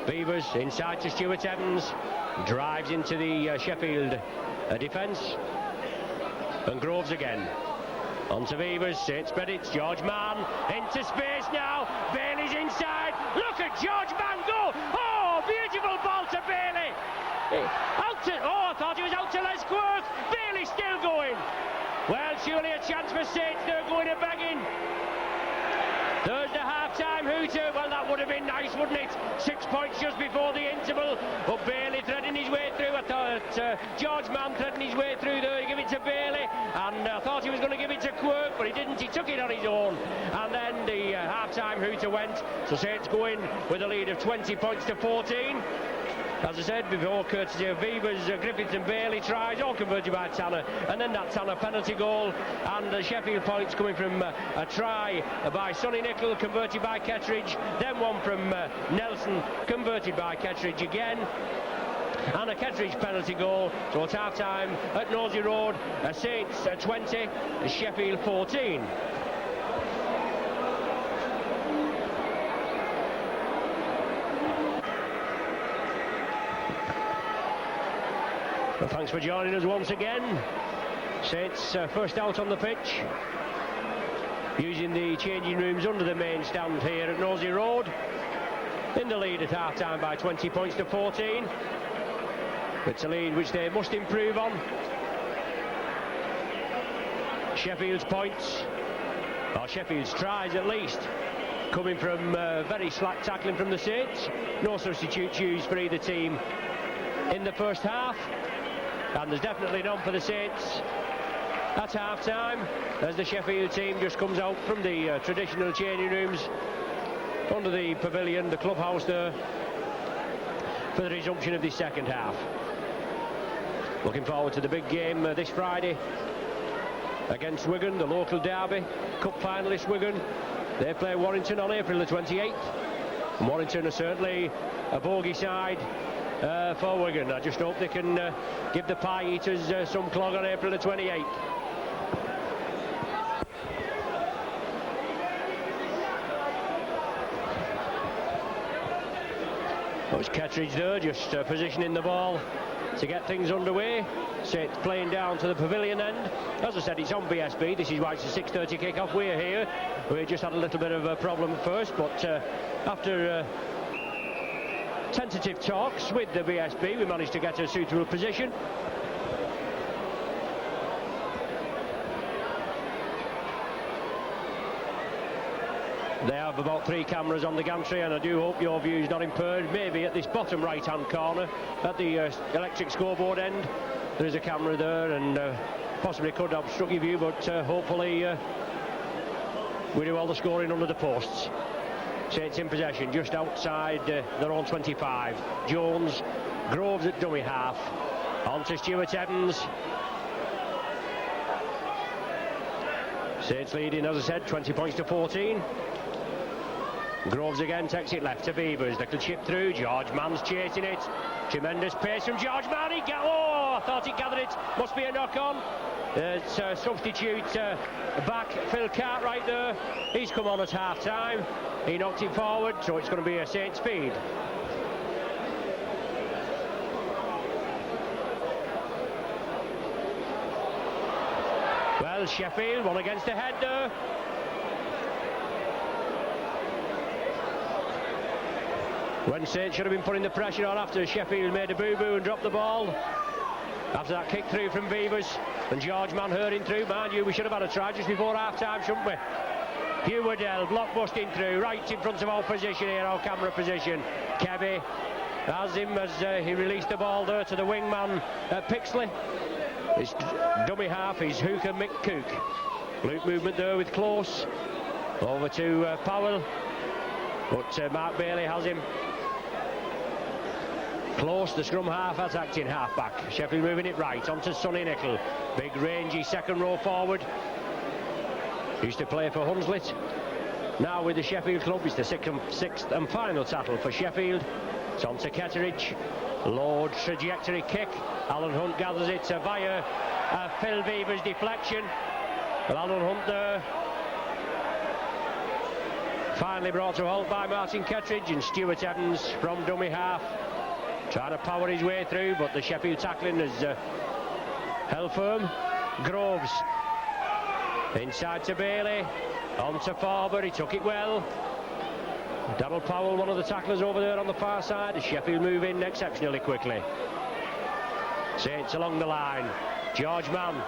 Beavers inside to Stuart Evans. Drives into the Sheffield defence. And Groves again. On to Beavers, Saints Bennett, George Mann. Into space now. Bailey's inside. Look at George Mann go. Oh, beautiful ball to Bailey. Out to, I thought he was out to Les Quirk. Bailey still going. Well, surely a chance for Saints. They're going to begging. There's the half-time hooter. Well, that would have been nice, wouldn't it? 6 points just before the interval. But Bailey threading his way through. I thought George Mann threading his way through there. He gave it to Bailey. And I thought he was going to give it to Quirk, but he didn't. He took it on his own. And then the half-time hooter went. So Saints go in with a lead of 20 points to 14. As I said before, courtesy of Beavers, Griffith and Bailey tries, all converted by Tanner, and then that Tanner penalty goal, and the Sheffield points coming from a try by Sonny Nicol, converted by Kettridge, then one from Nelson, converted by Kettridge again, and a Kettridge penalty goal. So it's half-time at Nosey Road, Saints 20, Sheffield 14. Well, thanks for joining us once again. Saints first out on the pitch, using the changing rooms under the main stand here at Nosey Road. In the lead at half-time by 20 points to 14. It's a lead which they must improve on. Sheffield's points, or Sheffield's tries at least, coming from very slack tackling from the Saints. No substitutes used for either team in the first half. And there's definitely none for the Saints at half-time, as the Sheffield team just comes out from the traditional changing rooms under the pavilion, the clubhouse there, for the resumption of the second half. Looking forward to the big game this Friday against Wigan, the local derby, cup finalist Wigan. They play Warrington on April the 28th. And Warrington are certainly a bogey side for Wigan. I just hope they can give the Pie Eaters some clog on April the 28th. Well, it's Kettridge there, just positioning the ball to get things underway. So it's playing down to the pavilion end. As I said, it's on BSB. This is why it's a 6:30 kick-off. We're here. We just had a little bit of a problem at first, but after tentative talks with the BSB, we managed to get a suitable position. They have about 3 cameras on the gantry, and I do hope your view is not impaired. Maybe at this bottom right-hand corner, at the electric scoreboard end, there is a camera there, and possibly could obstruct your view, but hopefully we do all the scoring under the posts. Saints in possession, just outside their own 25. Jones, Groves at dummy half. On to Stuart Evans. Saints leading, as I said, 20 points to 14. Groves again takes it left to Beavers. Little chip through. George Mann's chasing it. Tremendous pace from George Mann. I thought he gathered it. Must be a knock-on. It's substitute back Phil Cartwright there. He's come on at half-time. He knocked it forward, so it's going to be a Saints feed. Well, Sheffield, one against the head there. When Saints should have been putting the pressure on after Sheffield made a boo-boo and dropped the ball. After that kick through from Beavers. and George Mann hurrying through. Mind you, we should have had a try just before half-time, shouldn't we? Hugh Waddell, block busting through, right in front of our position here, our camera position. Kebby has him as he released the ball there to the wingman Pixley. His dummy half is Hooker McCook. Loop movement there with Close. Over to Powell. But Mark Bailey has him. Close, the scrum half, as acting half-back. Sheffield moving it right, onto Sonny Nicol. Big rangy second row forward. Used to play for Hunslet. Now with the Sheffield club, it's the sixth and final tackle for Sheffield. It's on to Ketteridge. Low trajectory kick. Alan Hunt gathers it via Phil Beaver's deflection. Well, Alan Hunt there. Finally brought to a halt by Martin Ketteridge, and Stuart Evans from dummy half trying to power his way through, but the Sheffield tackling is held firm. Groves inside to Bailey, on to Farber, he took it well. Donald Powell, one of the tacklers over there on the far side. Sheffield move in exceptionally quickly. Saints along the line. George Mann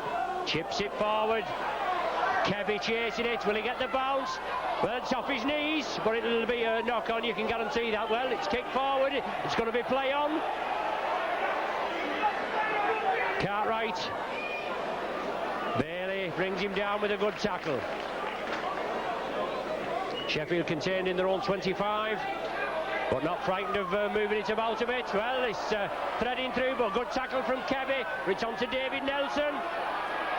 chips it forward. Kebby chasing it. Will he get the bounce? Well, it's off his knees, but it'll be a knock on, you can guarantee that. Well, it's kicked forward. It's going to be play on. Cartwright. Bailey brings him down with a good tackle. Sheffield contained in their own 25, but not frightened of moving it about a bit. Well, it's threading through, but good tackle from Kebby. Return to David Nelson.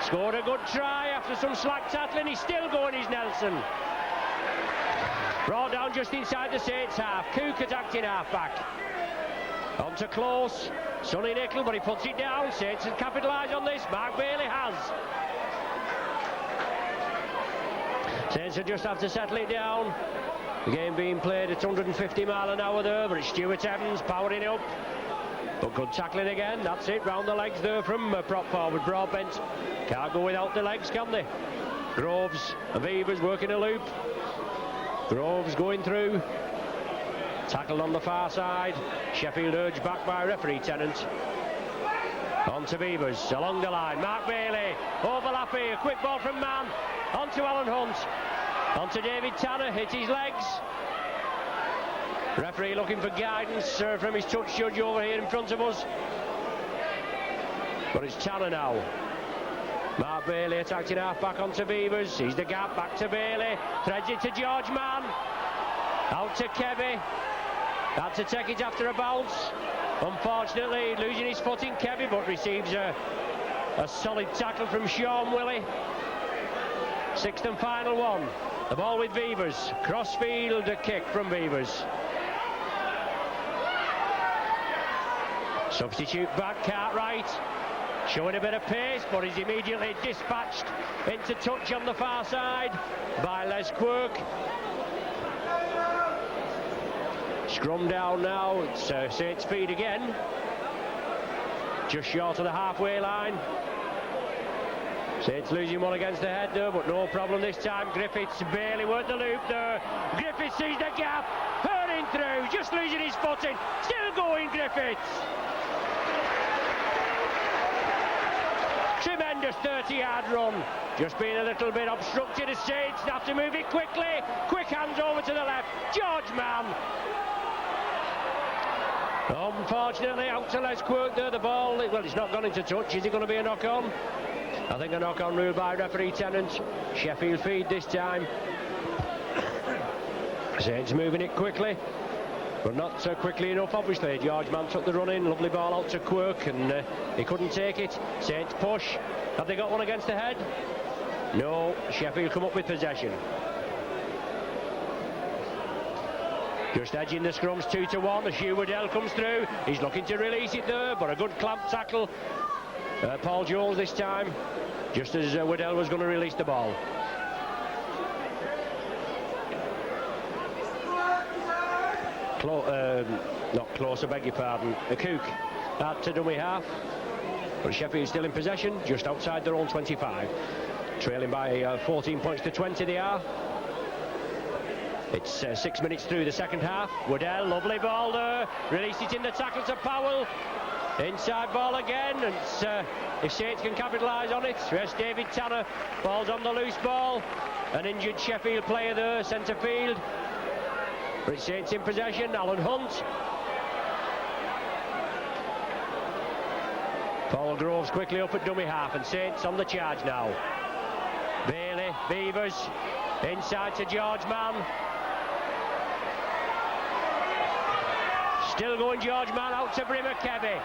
Scored a good try after some slack tackling. He's still going, is Nelson. Brought down just inside the Saints half. Cook attacked in half-back. On to Close. Sonny Nicol, but he puts it down. Saints can capitalise on this. Mark Bailey has. Saints will just have to settle it down. The game being played at 150 mile an hour there, but it's Stuart Evans powering up. But good tackling again, that's it, round the legs there from prop forward Broadbent. Can't go without the legs, can they? Groves, Avivas working a loop. Groves going through. Tackled on the far side. Sheffield urged back by referee Tennant. On to Beavers, along the line. Mark Bailey, overlap here, quick ball from Mann. On to Alan Hunt. On to David Tanner, hits his legs. Referee looking for guidance from his touch judge over here in front of us. But it's Tanner now. Mark Bailey attacked in half-back onto Beavers. Sees the gap, back to Bailey. Threads it to George Mann. Out to Kebby. Had to take it after a bounce. Unfortunately, losing his footing, Kebby, but receives a solid tackle from Sean Willey. Sixth and final one. The ball with Beavers. Crossfield, a kick from Beavers. Substitute back, Cartwright. Showing a bit of pace, but he's immediately dispatched into touch on the far side by Les Quirk. Scrum down now, it's Saints feed again. Just short of the halfway line. Saints losing one against the head there, but no problem this time. Griffiths barely worked the loop there. Griffiths sees the gap, hurrying through, just losing his footing. Still going, Griffiths. Tremendous 30-yard run. Just being a little bit obstructed. The Saints have to move it quickly. Quick hands over to the left. George Mann. Unfortunately, out to Les Quirk there. The ball, well, it's not gone into touch. Is it going to be a knock-on? I think a knock-on ruled by referee Tennant. Sheffield feed this time. Saints moving it quickly, but not quickly enough, obviously. George Mann took the run in. Lovely ball out to Quirk, and he couldn't take it. Saints push. Have they got one against the head? No. Sheffield come up with possession. Just edging the scrums 2-1 as Hugh Waddell comes through. He's looking to release it there, but a good clamp tackle. Paul Jones this time, just as Waddell was going to release the ball. Not close, I beg your pardon. A Cook out to dummy half. But Sheffield still in possession, just outside their own 25. Trailing by 14 points to 20 they are. It's 6 minutes through the second half. Waddell, lovely ball there. Released it in the tackle to Powell. Inside ball again, and if Saints can capitalise on it. Yes, David Tanner falls on the loose ball. An injured Sheffield player there, centre field. But it's Saints in possession. Alan Hunt. Paul Groves quickly up at dummy half, and Saints on the charge now. Bailey, Beavers, inside to George Mann. Still going George Mann, out to Brimmer Kevy.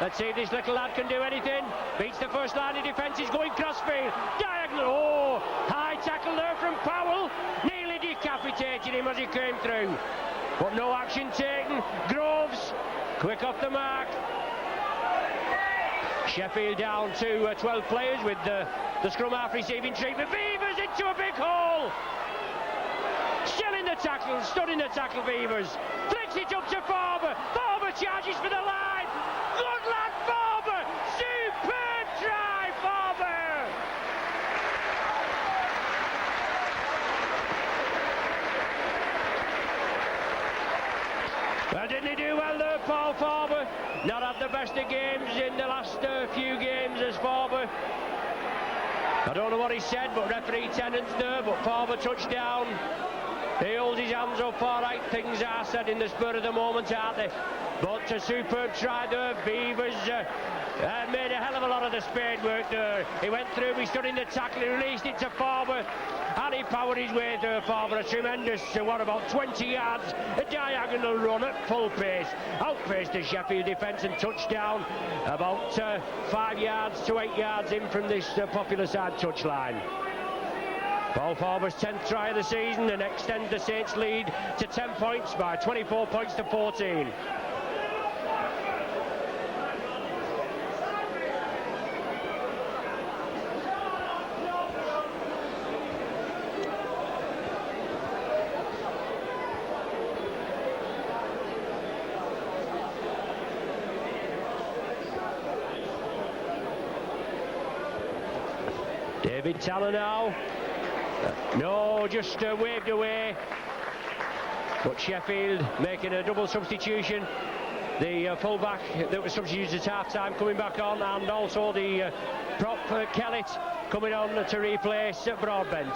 Let's see if this little lad can do anything. Beats the first line of defence, he's going crossfield. Diagonal, oh! High tackle there from Powell. Nearly decapitated him as he came through. But no action taken. Groves, quick off the mark. Sheffield down to 12 players with the scrum half receiving treatment. Beavers into a big hole. Still in the tackle, stood in the tackle, Beavers. Flicks it up to Farber. Farber charges for the line. Good lad, Farber. Superb try, Farber. Well, didn't he do well there, Paul Farber? Not had the best of games in the last few games as Farber. I don't know what he said, but referee Tennant's there, but Farber touchdown. He holds his hands up, all right, things are said in the spur of the moment, aren't they? But a superb try there. Beavers made a hell of a lot of the spade work there. He went through, he stood in the tackle, he released it to Farber, and he powered his way there, Farber. A tremendous, about 20 yards, a diagonal run at full pace. Outpaced the Sheffield defence and touchdown about 5 yards to 8 yards in from this popular side touchline. Paul Farber's 10th try of the season and extends the Saints lead to 10 points by 24 points to 14. David Tanner now. No, just waved away. But Sheffield making a double substitution. The full-back that was substituted at half-time coming back on, and also the prop Kellett coming on to replace Broadbent.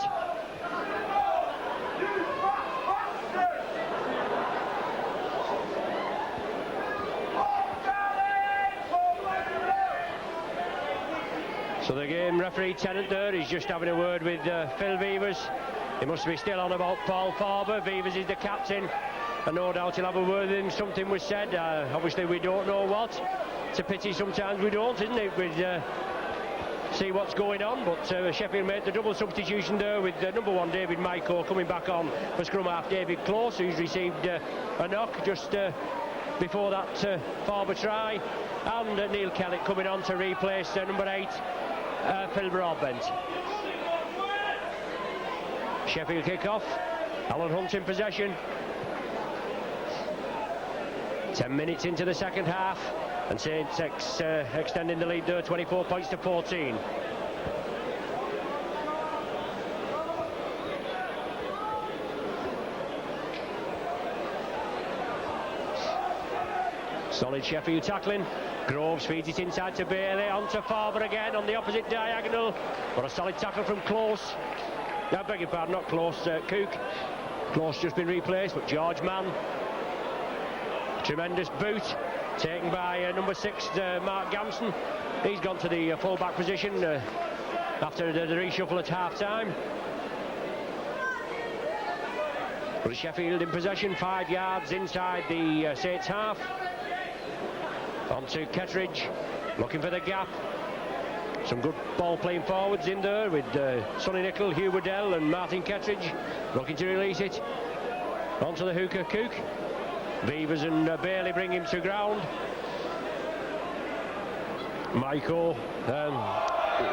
So the game referee Tennant there is just having a word with Phil Beavers. He must be still on about Paul Farber. Beavers is the captain, and no doubt he'll have a word with him. Something was said, obviously we don't know what. It's a pity sometimes we don't, isn't it? We'd see what's going on, but Sheffield made the double substitution there with number 1 David Myko coming back on for scrum half David Close, who's received a knock just before that Farber try, and Neil Kellett coming on to replace number 8 Phil Broadbent. Sheffield kick-off. Alan Hunt in possession. 10 minutes into the second half, and Saints extending the lead there, 24 points to 14. Solid Sheffield tackling. Groves feeds it inside to Bailey, on to Farber again on the opposite diagonal. What a solid tackle from Close. I beg your pardon, not Close, Cook. Close just been replaced, but George Mann. Tremendous boot taken by number 6 Mark Gamson. He's gone to the full-back position after the reshuffle at half-time. But Sheffield in possession, 5 yards inside the Saints half. On to Kettridge, looking for the gap. Some good ball playing forwards in there with Sonny Nicol, Hugh Waddell and Martin Kettridge looking to release it. On to the hooker Cook. Beavers and Bailey bring him to ground. Myko,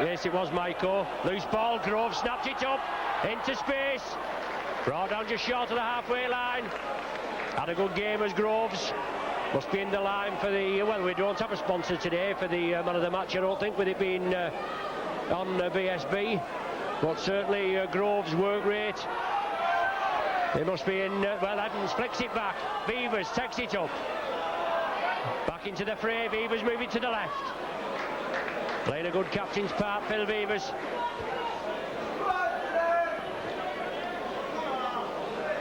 yes it was Myko. Loose ball, Grove snapped it up into space. Brought down just short of the halfway line. Had a good game as Groves. Must be in the line for the, well, we don't have a sponsor today for the man of the match, I don't think, with it being on BSB. But certainly Groves' work rate. They must be in, well, Adams flicks it back. Beavers takes it up. Back into the fray, Beavers moving to the left. Playing a good captain's part, Phil Beavers.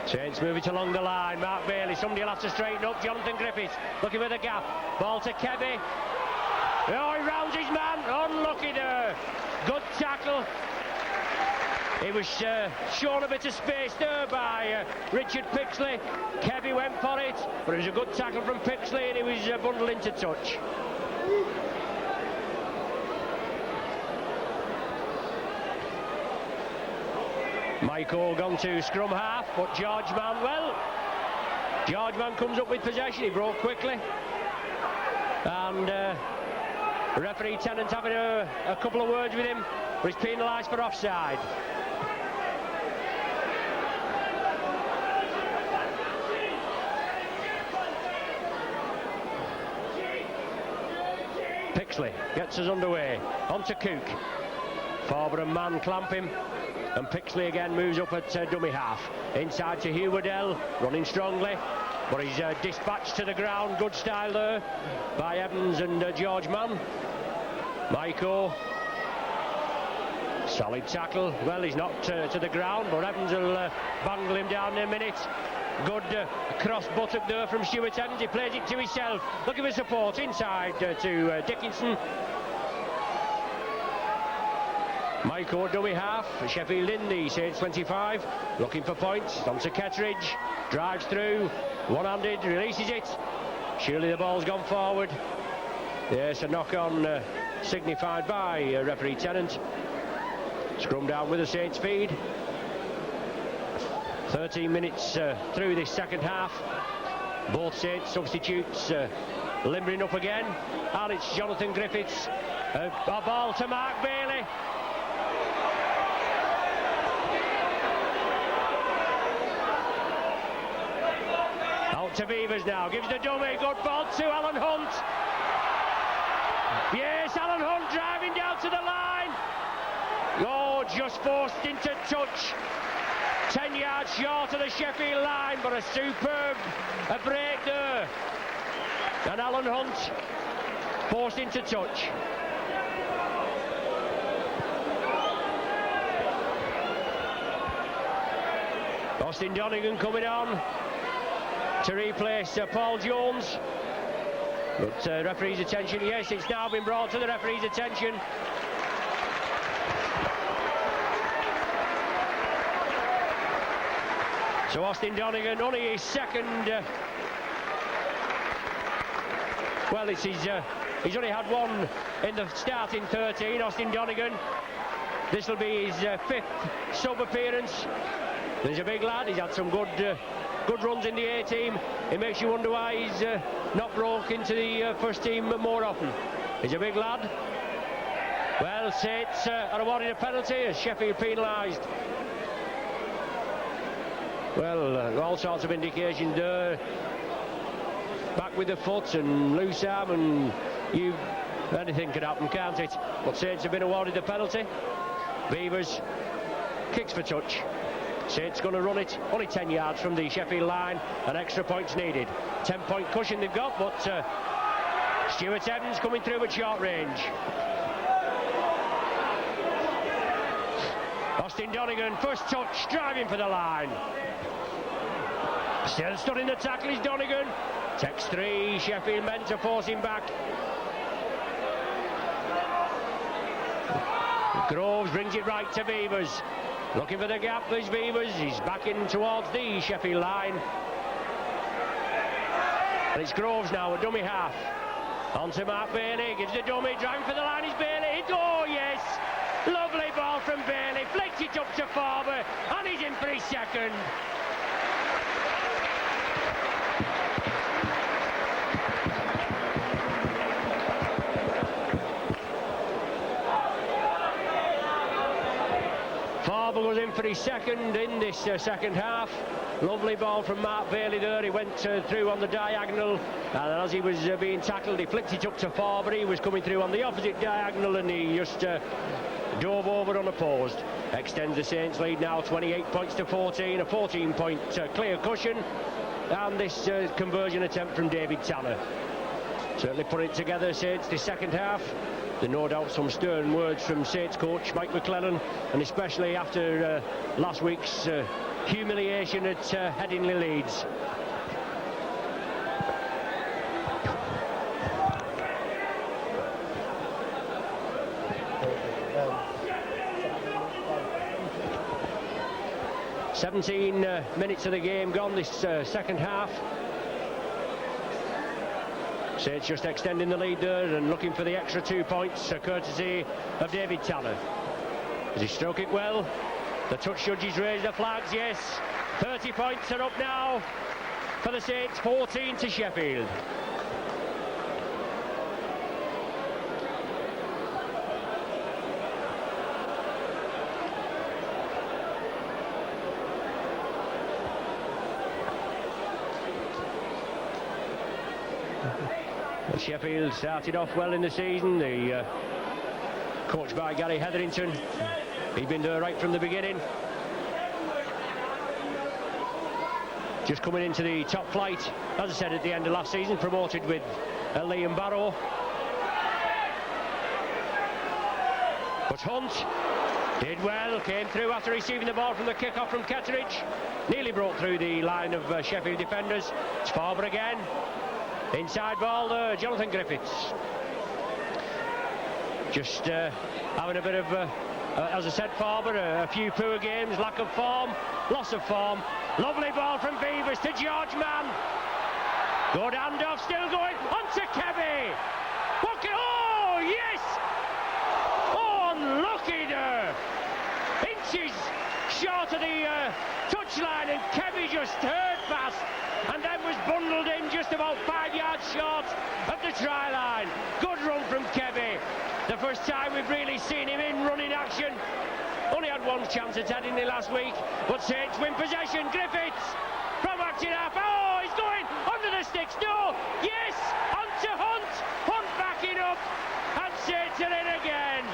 Saints moving along the line. Mark Bailey, somebody will have to straighten up. Jonathan Griffiths looking for the gap. Ball to Kebby. Oh, he rounds his man. Unlucky there. Good tackle. He was shown a bit of space there by Richard Pixley. Kebby went for it, but it was a good tackle from Pixley, and he was bundled into touch. Michael gone to scrum half, but George Mann comes up with possession. He broke quickly, and referee Tennant having a couple of words with him, but he's penalised for offside. Pixley gets us underway. On to Cook. Forward and Mann clamp him. And Pixley again moves up at dummy half. Inside to Hugh Waddell, running strongly, but he's dispatched to the ground. Good style there by Evans and George Mann. Maiko, solid tackle. Well, he's knocked to the ground, but Evans will bangle him down in a minute. Good cross buttock there from Stuart Evans. He plays it to himself, looking for support inside to Dickinson. Michael dummy half, Sheffield in the Saints 25, looking for points. On to Kettridge, drives through, one-handed, releases it. Surely the ball's gone forward. Yes, a knock-on signified by referee Tennant. Scrum down with the Saints feed. 13 minutes through this second half. Both Saints substitutes limbering up again, and it's Jonathan Griffiths. A ball to Mark Bailey. To Beavers now, gives the dummy, good ball to Alan Hunt. Yes, Alan Hunt driving down to the line. Oh, just forced into touch. 10 yards short of the Sheffield line, but a superb break there. And Alan Hunt forced into touch. Austin Donegan coming on to replace Paul Jones, but referee's attention, yes, it's now been brought to the referee's attention. So Austin Donegan, only his second, well, it's his, he's only had one in the starting 13, Austin Donegan. This will be his fifth sub appearance. He's a big lad, he's had some good runs in the A-team. It makes you wonder why he's not broke into the first team more often. He's a big lad. Well, Saints are awarded a penalty as Sheffield penalised. Well, all sorts of indications there. Back with the foot and loose arm, and anything can happen, can't it? But Saints have been awarded the penalty. Beavers kicks for touch. Saints going to run it, only 10 yards from the Sheffield line, and extra points needed. 10-point cushion they've got, but Stuart Evans coming through at short range. Austin Donegan, first touch, driving for the line. Still stood in the tackle is Donegan. Takes 3, Sheffield men to force him back. Groves brings it right to Beavers. Looking for the gap, there's Beavers. He's back in towards the Sheffield line. And it's Groves now, a dummy half. On to Mark Bailey, gives the dummy, driving for the line is Bailey. Oh yes, lovely ball from Bailey, flicks it up to forward, and he's in for his second. Farber goes in for his second in this second half. Lovely ball from Mark Bailey there. He went through on the diagonal, and as he was being tackled, he flicked it up to Farber. He was coming through on the opposite diagonal, and he just dove over unopposed. Extends the Saints lead now 28 points to 14, a 14-point clear cushion, and this conversion attempt from David Tanner. Certainly put it together, Saints, the second half. There are no doubt some stern words from Saints coach Mike McClellan, and especially after last week's humiliation at Headingley Leeds. "17 minutes of the game gone this second half. Saints just extending the lead there and looking for the extra 2 points, courtesy of David Tanner. As he struck it well, the touch judges raise the flags, yes. 30 points are up now for the Saints, 14 to Sheffield. Well, Sheffield started off well in the season. The coached by Gary Hetherington. He'd been there right from the beginning. Just coming into the top flight, as I said at the end of last season, promoted with Liam Barrow. But Hunt did well, came through after receiving the ball from the kick-off from Ketteridge. Nearly broke through the line of Sheffield defenders. It's Farber again. Inside ball there, Jonathan Griffiths. Just having a bit of, as I said, Farber, a few poor games, lack of form, loss of form. Lovely ball from Beavers to George Mann. Good handoff, still going, on to Kebby. Oh, yes! Oh, unlucky there. Inches short of the touchline, and Kebby just heard past and then was bundled in just about 5 yards short of the try line. Good run from Kebby. The first time we've really seen him in running action. Only had one chance at Headingley last week, but Saints win possession. Griffiths from acting half. Oh, he's going under the sticks. No, yes, on to Hunt. Hunt backing up, and Saints are in again.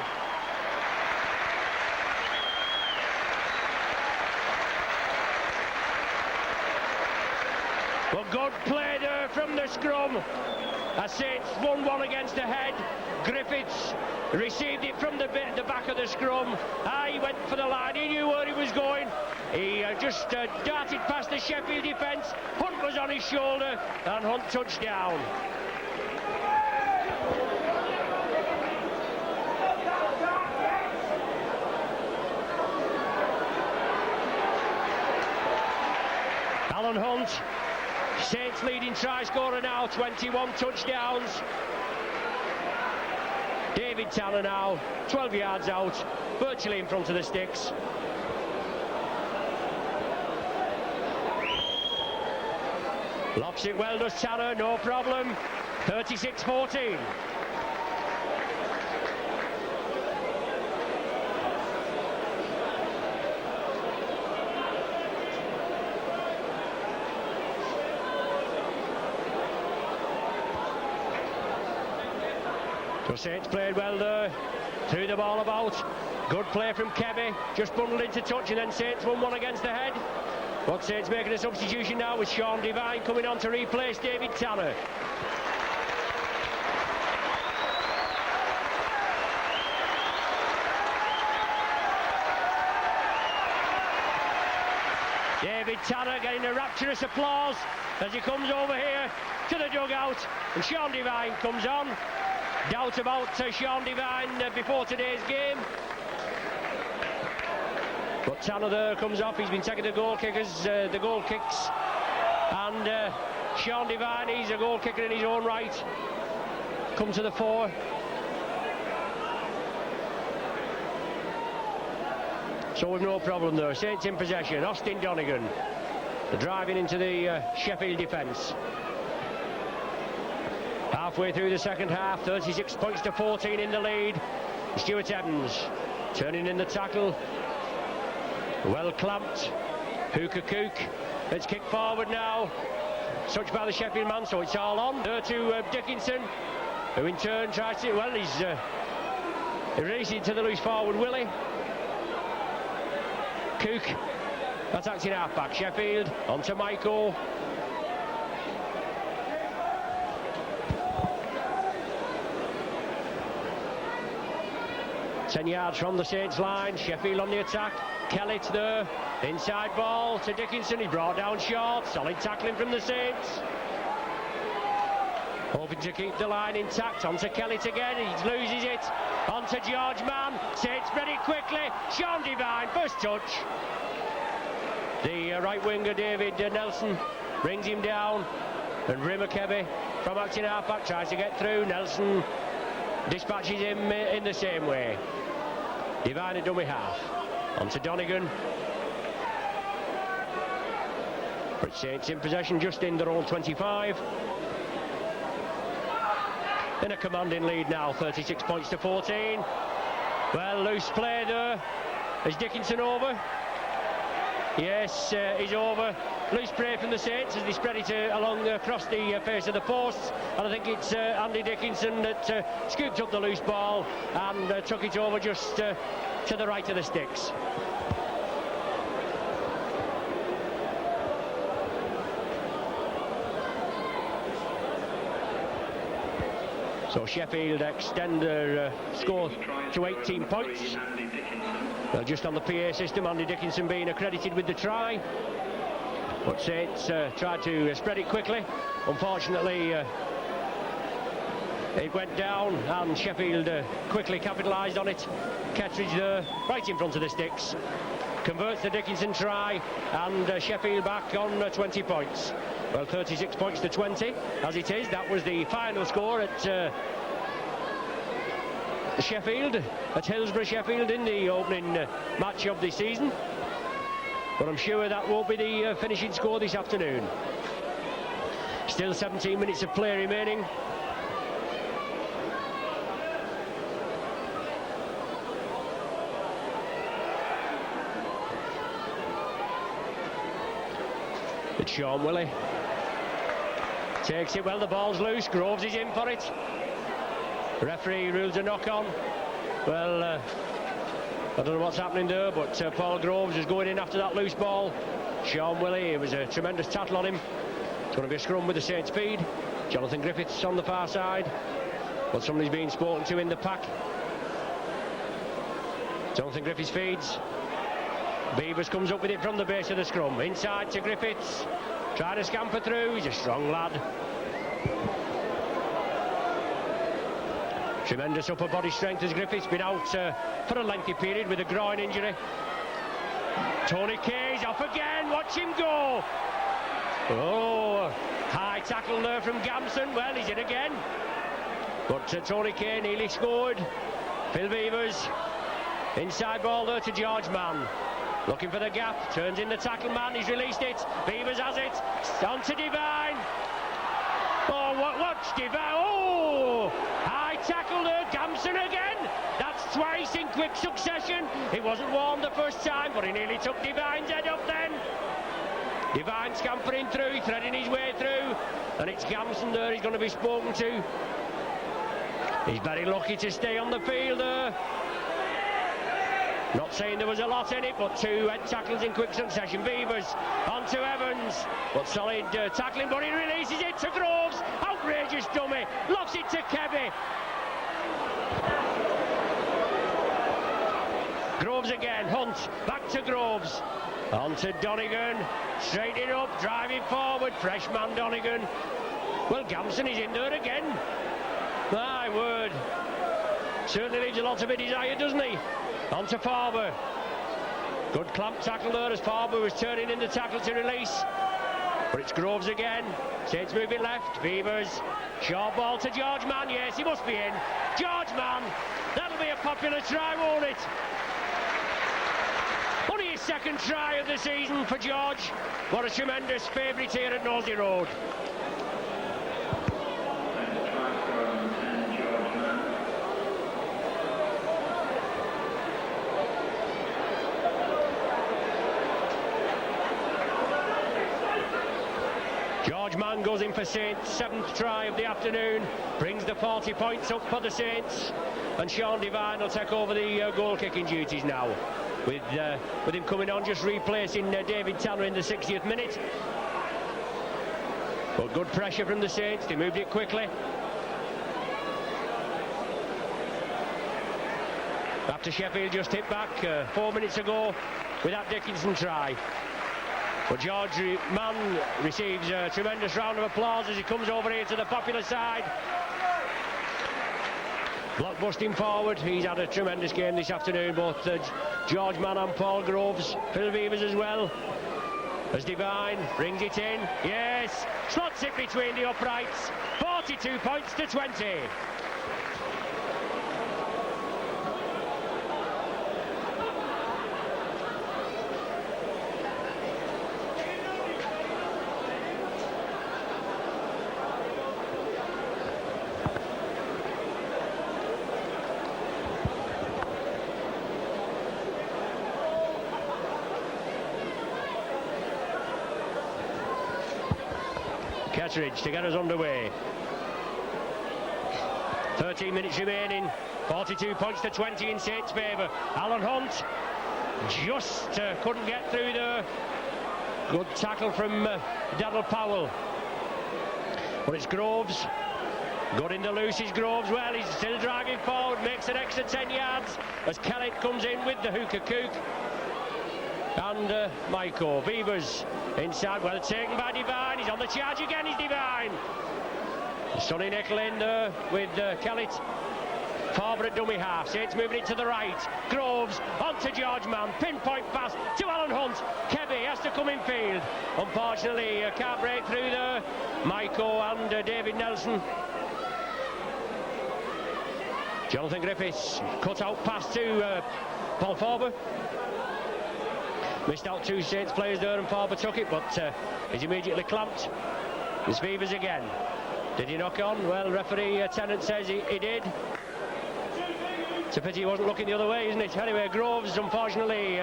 Well, good play there from the scrum. As Saints 1-1 against the head. Griffiths received it from the back of the scrum. He went for the line, he knew where he was going. He just darted past the Sheffield defence. Hunt was on his shoulder, and Hunt touched down. Alan Hunt, Saints leading try scorer now, 21 touchdowns. David Tanner now, 12 yards out, virtually in front of the sticks. Locks it well, does Tanner, no problem. 36-14. So Saints played well there, threw the ball about. Good play from Kebby, just bundled into touch, and then Saints 1-1 against the head. But Saints making a substitution now with Sean Devine coming on to replace David Tanner. David Tanner getting a rapturous applause as he comes over here to the dugout, and Sean Devine comes on. Doubt about Sean Devine before today's game. But Tanner there comes off. He's been taking the goal kicks. And Sean Devine, he's a goal kicker in his own right. Come to the fore. So we've no problem there. Saints in possession. Austin Donegan driving into the Sheffield defence. Halfway through the second half, 36 points to 14 in the lead. Stuart Evans turning in the tackle. Well clamped. Hooker Cook. Let's kick forward now. Touched by the Sheffield man, so it's all on. There to Dickinson, who in turn tries to, well, he's racing to the loose forward, Willie. Cook attacking half-back. Sheffield on to Michael. 10 yards from the Saints line. Sheffield on the attack. Kellett there. Inside ball to Dickinson. He's brought down short. Solid tackling from the Saints. Hoping to keep the line intact. On to Kellett again. He loses it. On to George Mann. Saints spread it quickly. Sean Devine, first touch. The right winger David Nelson brings him down. And Rimakebe from acting half-back tries to get through. Nelson dispatches him in the same way. Devine at dummy half. On to Donegan. But Saints in possession just in their own 25. In a commanding lead now, 36 points to 14. Well, loose play there. Is Dickinson over? Yes, he's over. Loose play from the Saints as they spread it along across the face of the posts. And I think it's Andy Dickinson that scooped up the loose ball and took it over just to the right of the sticks. So Sheffield extend their score to 18 points. Well, just on the PA system, Andy Dickinson being accredited with the try. But Saints tried to spread it quickly. Unfortunately, it went down and Sheffield quickly capitalised on it. Kettridge there, right in front of the sticks. Converts the Dickinson try and Sheffield back on 20 points. Well, 36 points to 20 as it is. That was the final score at Sheffield, at Hillsborough Sheffield in the opening match of the season. But I'm sure that won't be the finishing score this afternoon. Still 17 minutes of play remaining. It's Sean Willey. Takes it well, the ball's loose. Groves is in for it. Referee rules a knock-on. Well, I don't know what's happening there, but Paul Groves is going in after that loose ball. Sean Willey, it was a tremendous tattle on him. It's going to be a scrum with the Saints feed. Jonathan Griffiths on the far side. But somebody's being spoken to in the pack. Jonathan Griffiths feeds. Beavers comes up with it from the base of the scrum. Inside to Griffiths. Trying to scamper through. He's a strong lad. Tremendous upper body strength as Griffiths been out for a lengthy period with a groin injury. Tony Kay's off again. Watch him go. Oh, high tackle there from Gamson. Well, he's in again. But Tony Kay nearly scored. Phil Beavers. Inside ball there to George Mann. Looking for the gap, turns in the tackle man, he's released it, Beavers has it, on to Devine. Oh, watch Devine, oh! High tackle there, Gamson again. That's twice in quick succession. He wasn't warned the first time, but he nearly took Devine's head up then. Devine scampering through, threading his way through, and it's Gamson there he's going to be spoken to. He's very lucky to stay on the field there. Not saying there was a lot in it, but two head tackles in quick succession. Beavers on to Evans, but solid tackling, but he releases it to Groves. Outrageous dummy, locks it to Kebby. Groves again, Hunt, back to Groves. On to Donegan, straight it up, driving forward, fresh man Donegan. Well, Gamson is in there again. My word. Certainly leaves a lot to be desired, doesn't he? On to Farber. Good clamp tackle there as Farber was turning in the tackle to release. But it's Groves again. Saints moving left. Beavers. Short ball to George Mann. Yes, he must be in. George Mann. That'll be a popular try, won't it? Only his second try of the season for George. What a tremendous favourite here at Nosey Road. George Mann goes in for Saints' 7th try of the afternoon, brings the 40 points up for the Saints, and Sean Devine will take over the goal-kicking duties now, with him coming on, just replacing David Tanner in the 60th minute. But good pressure from the Saints, they moved it quickly. after Sheffield just hit back 4 minutes ago with that Dickinson try. But George Mann receives a tremendous round of applause as he comes over here to the popular side. Block busting forward. He's had a tremendous game this afternoon, both George Mann and Paul Groves. Phil Beavers as well. As Devine brings it in. Yes, slots it between the uprights. 42 points to 20. Ketteridge to get us underway. 13 minutes remaining. 42 points to 20 in Saints' favour. Alan Hunt just couldn't get through there. Good tackle from Daryl Powell. But it's Groves. Good in the loose is Groves. Well, he's still dragging forward. Makes an extra 10 yards as Kellett comes in with the hooker kook. And Maiko. Beavers inside, well taken by Devine. He's on the charge again, he's Devine. Sonny Nickel in there with Kellett. Forward at dummy half. Saints moving it to the right. Groves onto George Mann. Pinpoint pass to Alan Hunt. Kebby has to come in field. Unfortunately, can't break through there. Maiko and David Nelson. Jonathan Griffiths cut out pass to Paul Forber. Missed out two Saints players there and Forber took it, but he's immediately clamped. It's Beavers again. Did he knock on? Well, referee Tennant says he did. It's a pity he wasn't looking the other way, isn't it? Anyway, Groves unfortunately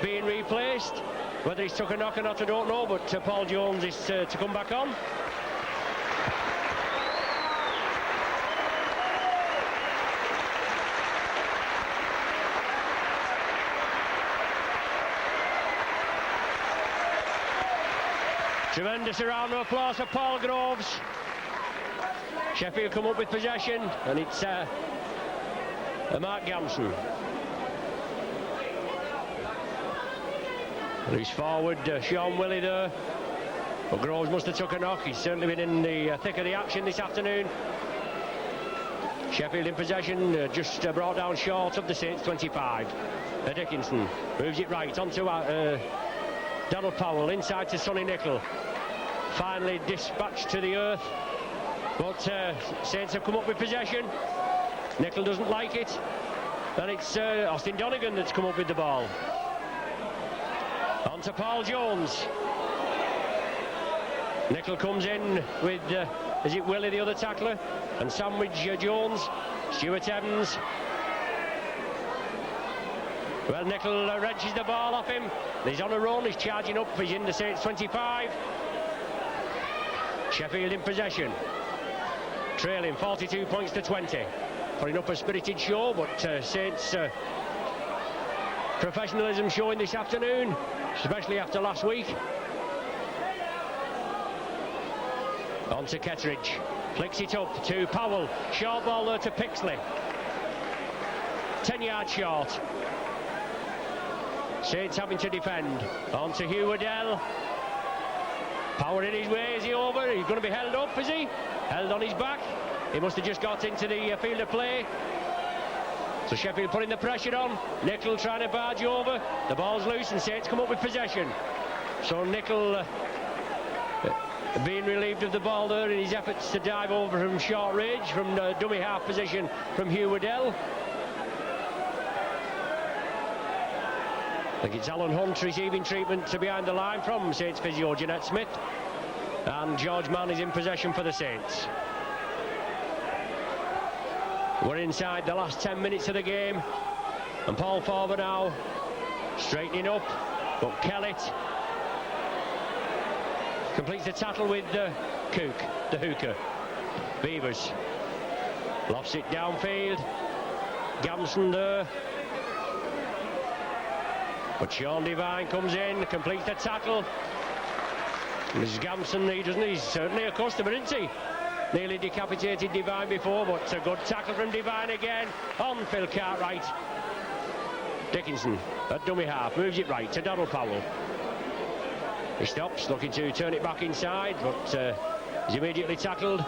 being replaced. Whether he's took a knock or not, I don't know, but Paul Jones is to come back on. Tremendous round of applause for Paul Groves. Sheffield come up with possession, and it's Mark Gamson. Loose forward, Sean Willey there. But Groves must have took a knock. He's certainly been in the thick of the action this afternoon. Sheffield in possession, just brought down short of the Saints 25. Dickinson moves it right onto Donald Powell, inside to Sonny Nickel. Finally dispatched to the earth, but Saints have come up with possession. Nickel doesn't like it, and it's Austin Donegan that's come up with the ball. On to Paul Jones. Nickel comes in with, is it Willie, the other tackler, and sandwich Jones. Stuart Evans. Well, Nickel wrenches the ball off him. He's on a run, he's charging up, he's in the Saints 25. Sheffield in possession. Trailing 42 points to 20. Putting up a spirited show, but Saints professionalism showing this afternoon, especially after last week. On to Ketteridge. Flicks it up to Powell. Short ball there to Pixley. 10 yards short. Saints having to defend. On to Hugh Waddell. Power in his way. Is he over? He's going to be held up, is he? Held on his back. He must have just got into the field of play. So Sheffield putting the pressure on. Nickel trying to barge over. The ball's loose and Saints come up with possession. So Nickel being relieved of the ball there in his efforts to dive over from short range, from dummy half position from Hugh Waddell. I think it's Alan Hunt receiving treatment to behind the line from Saints physio Jeanette Smith, and George Mann is in possession for the Saints. We're inside the last 10 minutes of the game, and Paul Forber now straightening up, but Kellett completes the tackle with Cook, the hooker. Beavers lofts it downfield. Gamson there. But Sean Devine comes in, completes the tackle. Mrs. Gamson, he's certainly a customer, isn't he? Nearly decapitated Devine before, but a good tackle from Devine again on Phil Cartwright. Dickinson at dummy half, moves it right to Donald Powell. He stops, looking to turn it back inside, but he's immediately tackled.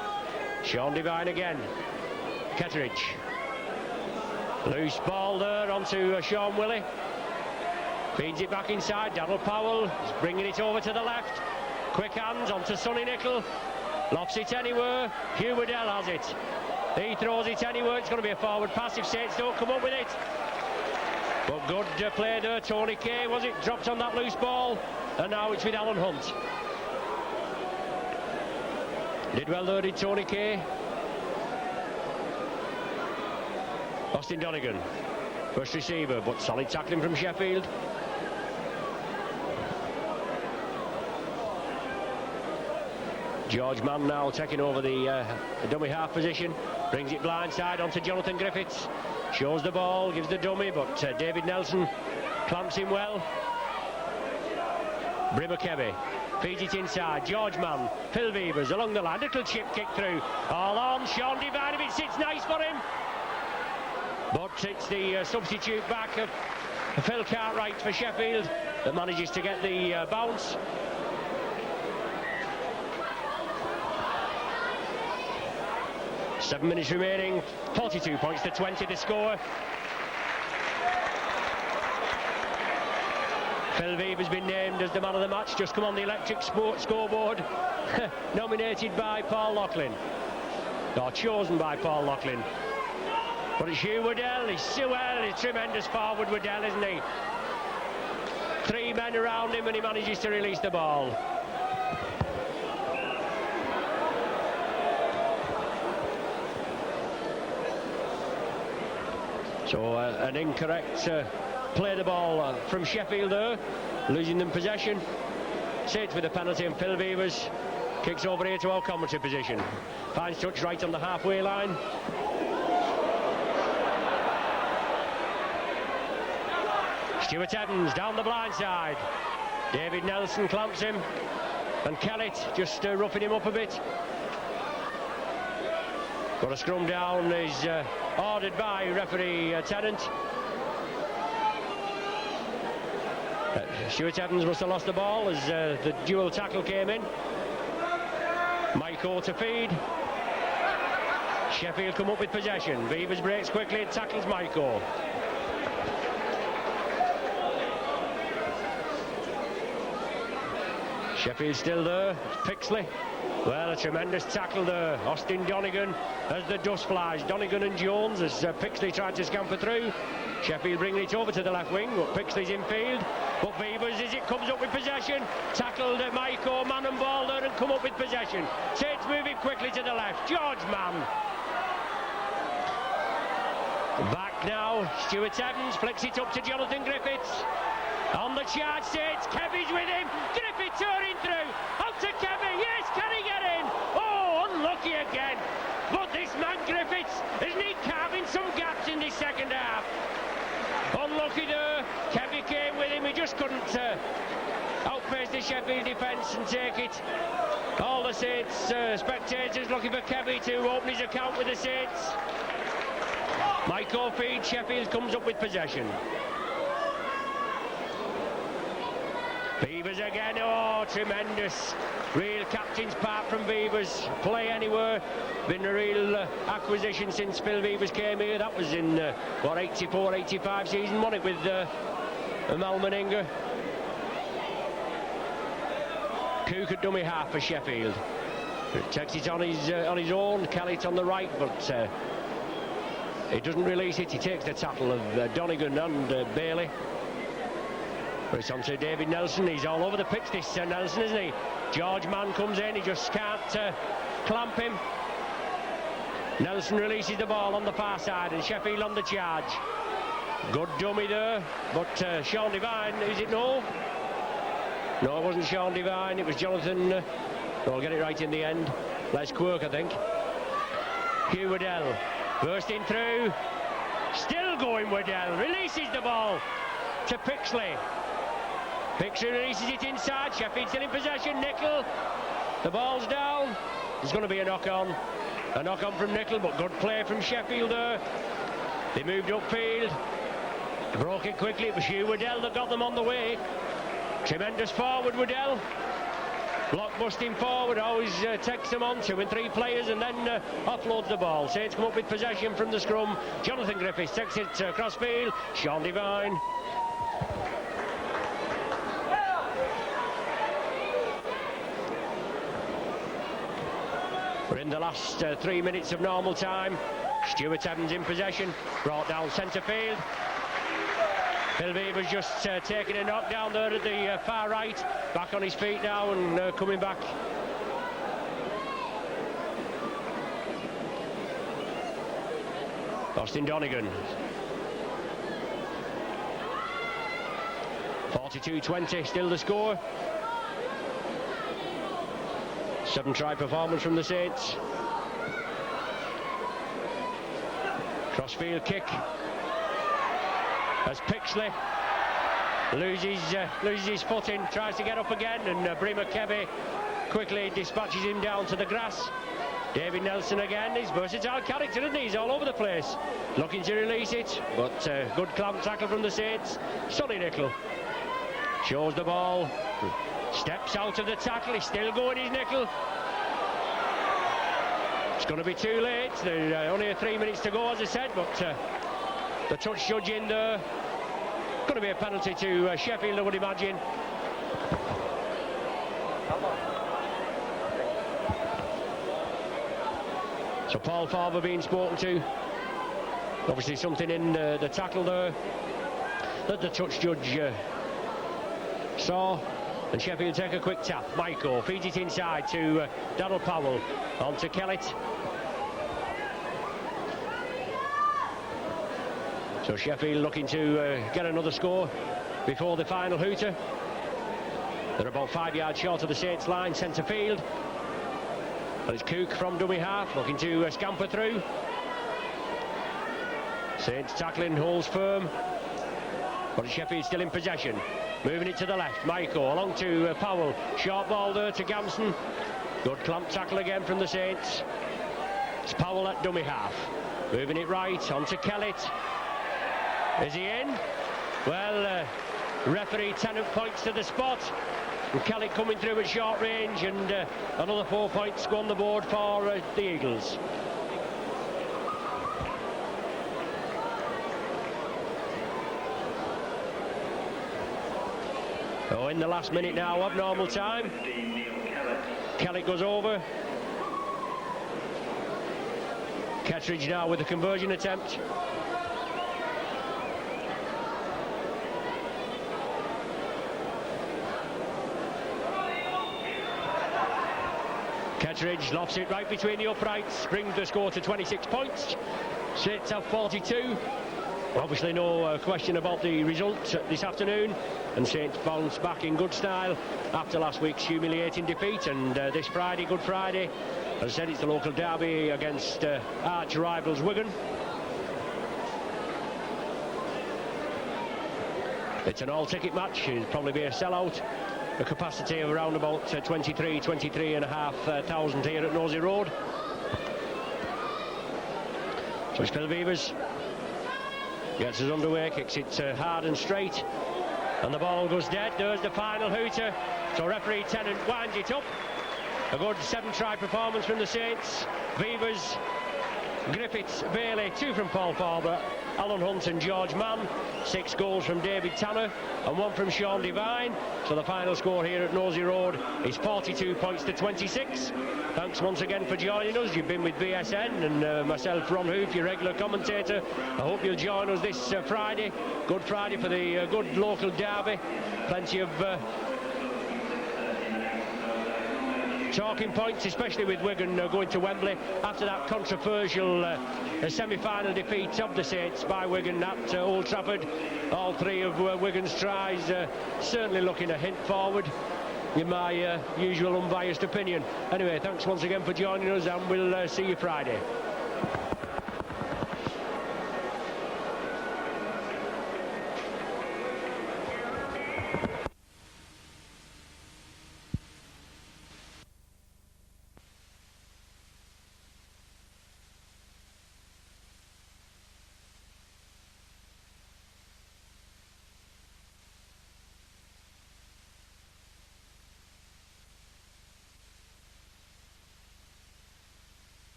Sean Devine again. Ketteridge. Loose ball there onto Sean Willey. Feeds it back inside. Donald Powell is bringing it over to the left. Quick hands onto Sonny Nicol. Lofts it anywhere. Hugh Waddell has it. He throws it anywhere. It's going to be a forward pass if Saints don't come up with it. But good play there. Tony Kay, was it? Dropped on that loose ball. And now it's with Alan Hunt. Did well there, did Tony Kay. Austin Donegan, first receiver, but solid tackling from Sheffield. George Mann now taking over the dummy half position. Brings it blindside onto Jonathan Griffiths. Shows the ball, gives the dummy, but David Nelson clamps him well. Brimmer Kebby feeds it inside. George Mann, Phil Beavers along the line. Little chip kick through. All on. Sean Devine, if it sits nice for him. But it's the substitute back of Phil Cartwright for Sheffield that manages to get the bounce. Seven minutes remaining, 42 points to 20 the score. Phil Veeve has been named as the man of the match, just come on the electric sports scoreboard. Nominated by Paul Loughlin, or chosen by Paul Loughlin. But it's Hugh Waddell. He's so well, he's tremendous forward, Waddell, isn't he? Three men around him and he manages to release the ball. So an incorrect play the ball from Sheffield there, losing them possession. Saints with a penalty and Phil Beavers kicks over here to our commentary position. Finds touch right on the halfway line. Stuart Evans down the blind side. David Nelson clamps him, and Kellett just roughing him up a bit. Got a scrum down is ordered by referee Tennant. Stuart Evans must have lost the ball as the dual tackle came in. Maiko to feed. Sheffield come up with possession. Beavers breaks quickly and tackles Maiko. Sheffield still there. Pixley. Well, a tremendous tackle there. Austin Donegan as the dust flies. Donegan and Jones as Pixley tried to scamper through. Sheffield bringing it over to the left wing, but Pixley's in field. But Beavers, as it comes up with possession, tackled Maiko, man and ball there, and come up with possession. Saints moving quickly to the left. George Mann. Back now. Stuart Evans flicks it up to Jonathan Griffiths. On the charge, Saints. Kevy's with him. Griffith tearing through. Out to Kevy. Yes, can he get in? Oh, unlucky again. But this man Griffiths, isn't he carving some gaps in this second half? Unlucky there. Kevy came with him. He just couldn't outpace the Sheffield defence and take it. All the Saints spectators looking for Kevy to open his account with the Saints. Maiko feed. Sheffield comes up with possession. Beavers again, oh, tremendous. Real captain's part from Beavers. Play anywhere. Been a real acquisition since Phil Beavers came here. That was in, 84-85 season, wasn't it, with Mal Meninga. Cook at dummy half for Sheffield. Takes it on his own. Kellett on the right, but he doesn't release it. He takes the tackle of Donegan and Bailey. But it's on to David Nelson. He's all over the pitch, this Nelson, isn't he? George Mann comes in. He just can't clamp him. Nelson releases the ball on the far side, and Sheffield on the charge. Good dummy there, but Sean Devine, is it no? No, it wasn't Sean Devine. It was Jonathan. I'll get it right in the end. Les Quirk, I think. Hugh Waddell bursting through. Still going Waddell. Releases the ball to Pixley. Pixley releases it inside. Sheffield still in possession. Nicol. The ball's down. There's going to be a knock-on. A knock-on from Nicol, but good play from Sheffield there. They moved upfield. Broke it quickly. It was Hugh Waddell that got them on the way. Tremendous forward, Waddell. Block busting forward, always takes them on 2 and 3 players and then offloads the ball. Saints come up with possession from the scrum. Jonathan Griffiths takes it across field. Sean Devine. We're in the last 3 minutes of normal time. Stuart Evans in possession, brought down centre field. Phil Beaver's just taking a knock down there at the far right. Back on his feet now and coming back. Austin Donegan. 42-20, still the score. 7-try performance from the Saints. Crossfield kick. As Pixley loses his footing, tries to get up again, and Brima Kebe quickly dispatches him down to the grass. David Nelson again, he's versatile character, isn't he? He's all over the place, looking to release it, but good clamp tackle from the Saints. Sonny Nickel shows the ball, steps out of the tackle, he's still going his nickel. It's going to be too late. There's only 3 minutes to go, as I said, but the touch judge in there. Going to be a penalty to Sheffield, I would imagine. So Paul Farber being spoken to. Obviously something in the tackle there that the touch judge saw. And Sheffield take a quick tap. Michael feeds it inside to Donald Powell. On to Kellett. So Sheffield looking to get another score before the final hooter. They're about 5 yards short of the Saints line, centre field. And it's Cook from dummy half, looking to scamper through. Saints tackling, holds firm. But Sheffield still in possession. Moving it to the left, Michael along to Powell. Short ball there to Gamson. Good clamp tackle again from the Saints. It's Powell at dummy half. Moving it right, on to Kellett. Is he in? Well, referee Tennant points to the spot. And Kellett coming through at short range, and another 4 points go on the board for the Eagles. Oh, in the last minute now of normal time. Kellett goes over. Kettridge now with the conversion attempt. Kettridge lofts it right between the uprights, brings the score to 26 points. Saints have 42. Obviously no question about the result this afternoon, and Saints bounce back in good style after last week's humiliating defeat. And this Friday, Good Friday, as I said, it's the local derby against arch rivals Wigan. It's an all-ticket match. It'll probably be a sellout. A capacity of around about 23,500 here at Nosey Road. So it's Phil Beavers. Gets us underway, kicks it hard and straight. And the ball goes dead. There's the final hooter. So referee Tennant winds it up. A good 7-try performance from the Saints. Beavers, Griffiths, Bailey, 2 from Paul Farber, Alan Hunt and George Mann, 6 goals from David Tanner and 1 from Sean Devine. So the final score here at Nosey Road is 42 points to 26. Thanks once again for joining us. You've been with BSN and myself, Ron Hoof, your regular commentator. I hope you'll join us this Friday. Good Friday for the good local derby. Plenty of talking points, especially with Wigan going to Wembley after that controversial semi-final defeat of the Saints by Wigan at Old Trafford. All 3 of Wigan's tries certainly looking a hint forward, in my usual unbiased opinion. Anyway, thanks once again for joining us, and we'll see you Friday.